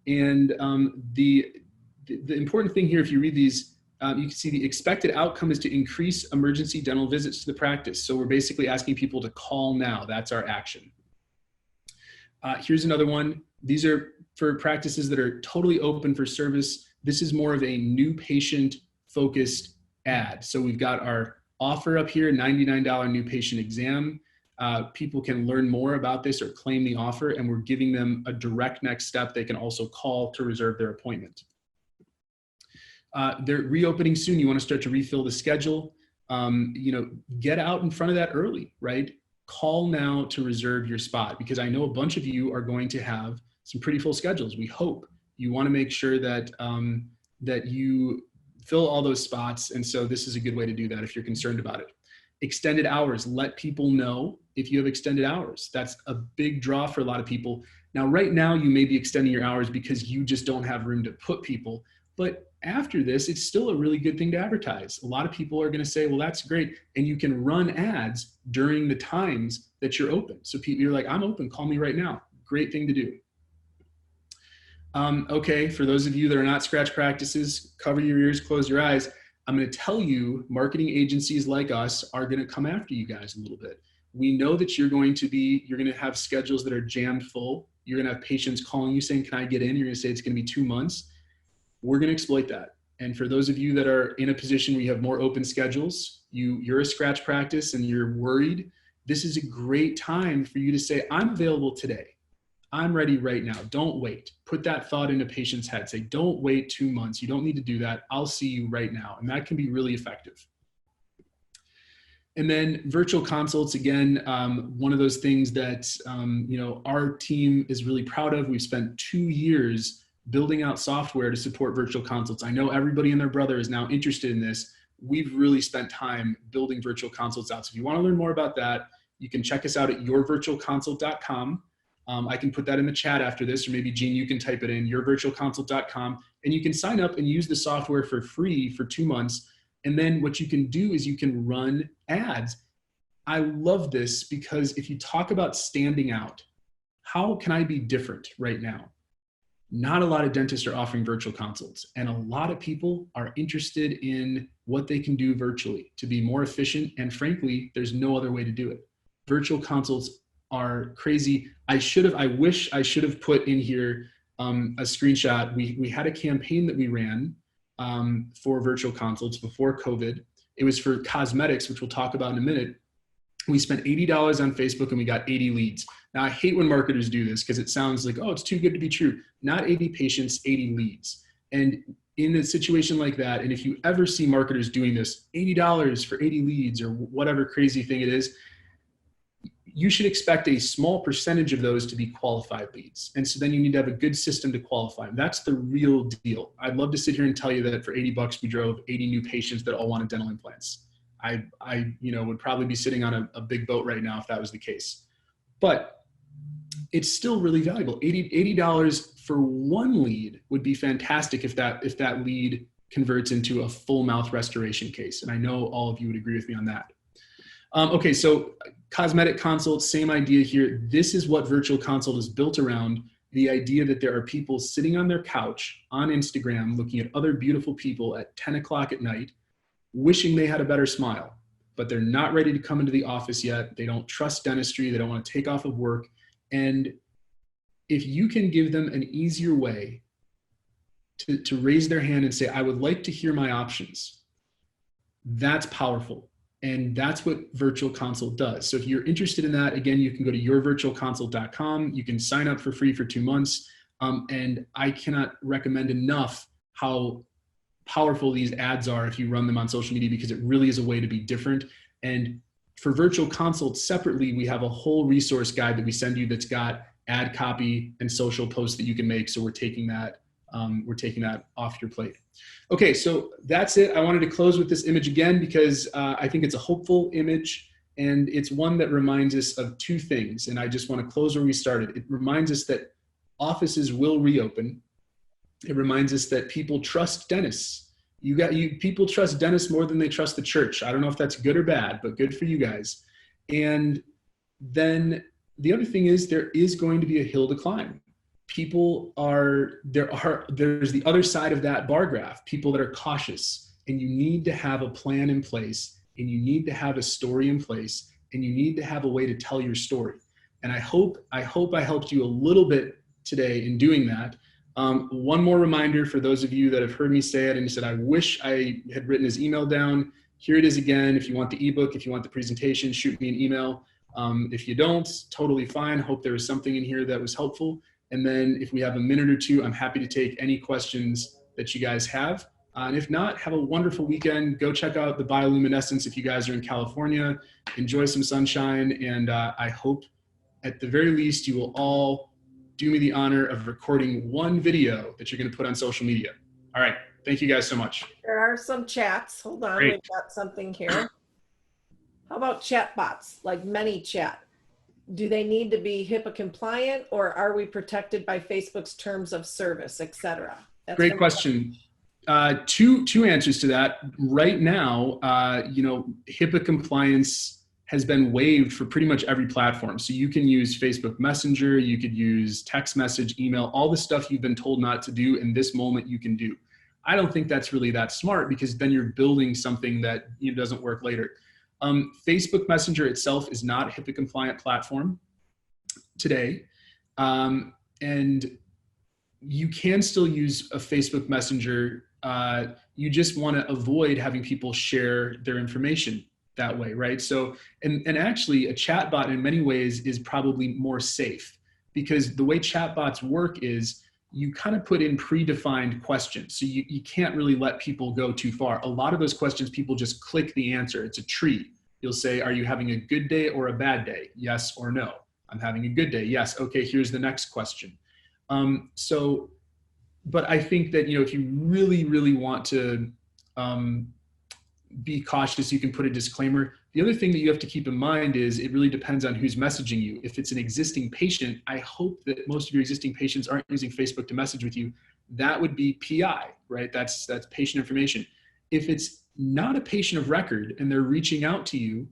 And the important thing here, if you read these, you can see the expected outcome is to increase emergency dental visits to the practice. So we're basically asking people to call now. That's our action. Here's another one. These are for practices that are totally open for service. This is more of a new patient focused ad. So we've got our offer up here, $99 new patient exam. People can learn more about this or claim the offer, and we're giving them a direct next step. They can also call to reserve their appointment. They're reopening soon. You want to start to refill the schedule. Get out in front of that early, right? Call now to reserve your spot, because I know a bunch of you are going to have some pretty full schedules. We hope you want to make sure that that you fill all those spots. And so this is a good way to do that if you're concerned about it. Extended hours. Let people know if you have extended hours. That's a big draw for a lot of people. Now, right now, you may be extending your hours because you just don't have room to put people. But after this, it's still a really good thing to advertise. A lot of people are going to say, well, that's great. And you can run ads during the times that you're open. So you're like, I'm open, call me right now. Great thing to do. Okay, for those of you that are not scratch practices, cover your ears, close your eyes. I'm going to tell you, marketing agencies like us are going to come after you guys a little bit. We know that you're going to have schedules that are jammed full. You're going to have patients calling you saying, can I get in? You're going to say it's going to be 2 months. We're going to exploit that. And for those of you that are in a position where you have more open schedules, you're a scratch practice and you're worried, this is a great time for you to say, I'm available today. I'm ready right now. Don't wait. Put that thought in a patient's head. Say, don't wait 2 months. You don't need to do that. I'll see you right now. And that can be really effective. And then virtual consults, again, one of those things that our team is really proud of. We've spent 2 years building out software to support virtual consults. I know everybody and their brother is now interested in this. We've really spent time building virtual consults out. So if you want to learn more about that, you can check us out at yourvirtualconsult.com. I can put that in the chat after this, or maybe Gene, you can type it in, yourvirtualconsult.com, and you can sign up and use the software for free for 2 months. And then what you can do is you can run ads. I love this because if you talk about standing out, how can I be different right now? Not a lot of dentists are offering virtual consults, and a lot of people are interested in what they can do virtually to be more efficient. And frankly, there's no other way to do it. Virtual consults are crazy. I wish I should have put in here a screenshot. We had a campaign that we ran for virtual consults before COVID. It was for cosmetics, which we'll talk about in a minute. We spent $80 on Facebook and we got 80 leads. Now I hate when marketers do this because it sounds like, oh, it's too good to be true. Not 80 patients, 80 leads. And in a situation like that, and if you ever see marketers doing this, $80 for 80 leads or whatever crazy thing it is, you should expect a small percentage of those to be qualified leads. And so then you need to have a good system to qualify them. That's the real deal. I'd love to sit here and tell you that for 80 bucks, we drove 80 new patients that all wanted dental implants. I would probably be sitting on a big boat right now if that was the case. But it's still really valuable. $80 for one lead would be fantastic if that lead converts into a full mouth restoration case. And I know all of you would agree with me on that. Okay, so cosmetic consults, same idea here. This is what virtual consult is built around, the idea that there are people sitting on their couch on Instagram looking at other beautiful people at 10 o'clock at night, wishing they had a better smile, but they're not ready to come into the office yet. They don't trust dentistry. They don't want to take off of work. And if you can give them an easier way to raise their hand and say, I would like to hear my options, that's powerful. And that's what virtual consult does. So if you're interested in that, again, you can go to yourvirtualconsult.com. You can sign up for free for 2 months. And I cannot recommend enough how powerful these ads are if you run them on social media, because it really is a way to be different. And for virtual consults separately, we have a whole resource guide that we send you that's got ad copy and social posts that you can make. So we're taking that we're taking that off your plate. Okay, so that's it. I wanted to close with this image again because I think it's a hopeful image, and it's one that reminds us of two things. And I just want to close where we started. It reminds us that offices will reopen. It reminds us that people trust dentists. People trust dentists more than they trust the church. I don't know if that's good or bad, but good for you guys. And then the other thing is there is going to be a hill to climb. There's the other side of that bar graph, people that are cautious, and you need to have a plan in place, and you need to have a story in place, and you need to have a way to tell your story. And I hope I helped you a little bit today in doing that. One more reminder for those of you that have heard me say it and said, I wish I had written his email down. Here it is again. If you want the ebook, if you want the presentation, shoot me an email. If you don't, totally fine. Hope there was something in here that was helpful. And then if we have a minute or two, I'm happy to take any questions that you guys have. And if not, have a wonderful weekend. Go check out the bioluminescence if you guys are in California. Enjoy some sunshine. And I hope at the very least, you will all do me the honor of recording one video that you're going to put on social media. All right. Thank you guys so much. There are some chats. Hold on. Great. We've got something here. How about chat bots like ManyChat? Do they need to be HIPAA compliant, or are we protected by Facebook's terms of service, et cetera? Great question. Two answers to that. Right now, HIPAA compliance has been waived for pretty much every platform. So you can use Facebook Messenger, you could use text message, email, all the stuff you've been told not to do in this moment you can do. I don't think that's really that smart, because then you're building something that doesn't work later. Facebook Messenger itself is not a HIPAA compliant platform today. And you can still use a Facebook Messenger. You just want to avoid having people share their information that way, right? So, and actually a chatbot in many ways is probably more safe, because the way chatbots work is you kind of put in predefined questions. So you can't really let people go too far. A lot of those questions, people just click the answer. It's a tree. You'll say, are you having a good day or a bad day? Yes or no. I'm having a good day. Yes. Okay, here's the next question. But I think that, if you really, really want to be cautious, you can put a disclaimer. The other thing that you have to keep in mind is it really depends on who's messaging you. If it's an existing patient, I hope that most of your existing patients aren't using Facebook to message with you. That would be PI, right? That's patient information. If it's not a patient of record and they're reaching out to you,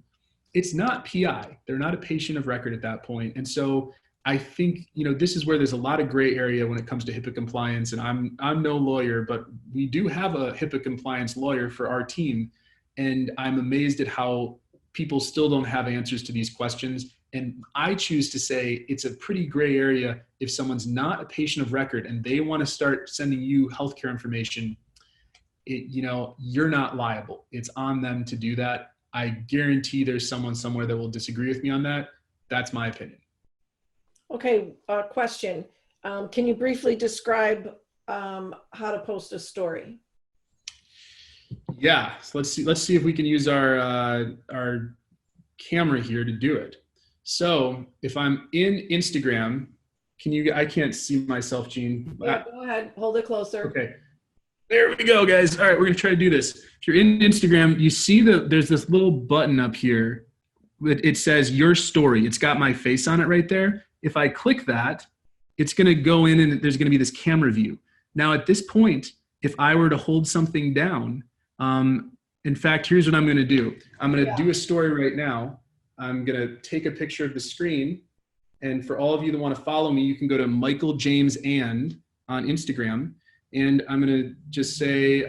it's not PI. They're not a patient of record at that point. And so I think, this is where there's a lot of gray area when it comes to HIPAA compliance. And I'm no lawyer, but we do have a HIPAA compliance lawyer for our team. And I'm amazed at how people still don't have answers to these questions. And I choose to say it's a pretty gray area if someone's not a patient of record and they want to start sending you healthcare information. You're not liable. It's on them to do that. I guarantee there's someone somewhere that will disagree with me on that. That's my opinion. Okay, question. Can you briefly describe how to post a story? Yeah, so let's see if we can use our camera here to do it. So if I'm in Instagram, I can't see myself, Gene. Yeah, go ahead, hold it closer. Okay, there we go, guys. All right, we're gonna try to do this. If you're in Instagram, you see there's this little button up here. It says your story. It's got my face on it right there. If I click that, it's gonna go in and there's gonna be this camera view. Now at this point, if I were to hold something down, in fact, here's what I'm going to do. I'm going to do a story right now. I'm going to take a picture of the screen. And for all of you that want to follow me, you can go to Michael James and on Instagram. And I'm going to just say,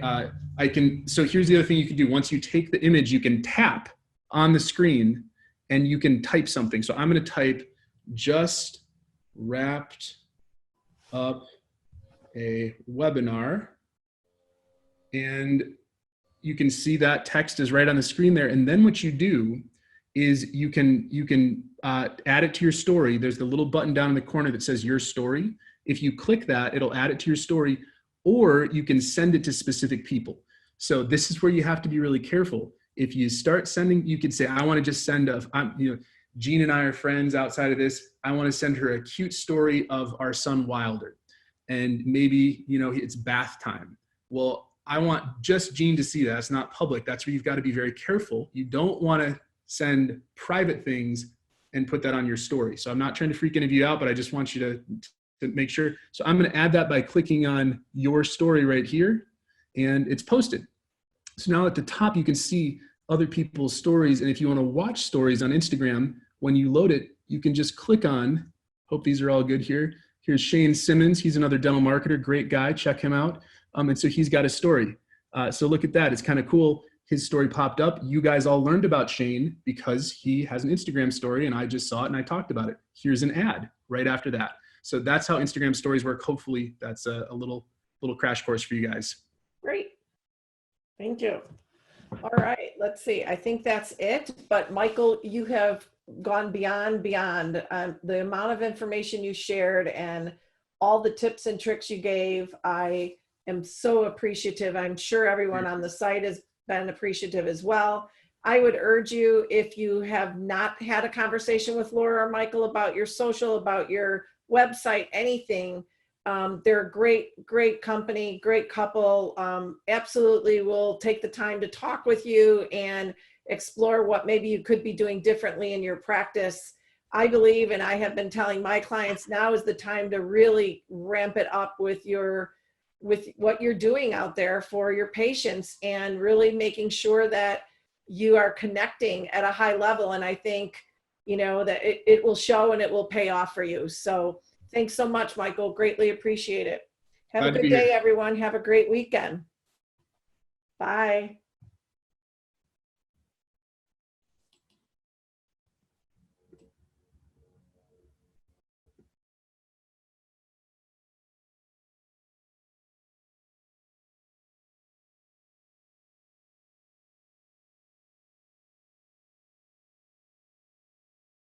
so here's the other thing you can do. Once you take the image, you can tap on the screen and you can type something. So I'm going to type just wrapped up a webinar. And you can see that text is right on the screen there. And then what you do is you can add it to your story. There's the little button down in the corner that says your story. If you click that, it'll add it to your story, or you can send it to specific people. So this is where you have to be really careful. If you start sending, you could say, I want to just send Jean and I are friends outside of this. I want to send her a cute story of our son Wilder. and maybe, you know, it's bath time. Well, I want just Gene to see that. It's not public. That's where you've got to be very careful. You don't want to send private things and put that on your story. So I'm not trying to freak any of you out, but I just want you to make sure. So I'm going to add that by clicking on your story right here, and it's posted. So now at the top, you can see other people's stories. And if you want to watch stories on Instagram, when you load it, you can just click on, hope these are all good here. Here's Shane Simmons. He's another dental marketer, great guy. Check him out. And so he's got a story. So look at that. It's kind of cool. His story popped up. You guys all learned about Shane because he has an Instagram story, and I just saw it and I talked about it. Here's an ad right after that. So that's how Instagram stories work. Hopefully that's a little crash course for you guys. Great. Thank you. All right, let's see. I think that's it. But Michael, you have gone beyond the amount of information you shared and all the tips and tricks you gave. I am so appreciative. I'm sure everyone on the site has been appreciative as well. I would urge you, if you have not had a conversation with Laura or Michael about your social, about your website, anything, they're a great company, great couple. Absolutely will take the time to talk with you and explore what maybe you could be doing differently in your practice. I believe, and I have been telling my clients, now is the time to really ramp it up with what you're doing out there for your patients, and really making sure that you are connecting at a high level. And I think, you know, that it will show and it will pay off for you. So thanks so much, Michael. Greatly appreciate it. Have a good day, everyone. Have a great weekend. Bye.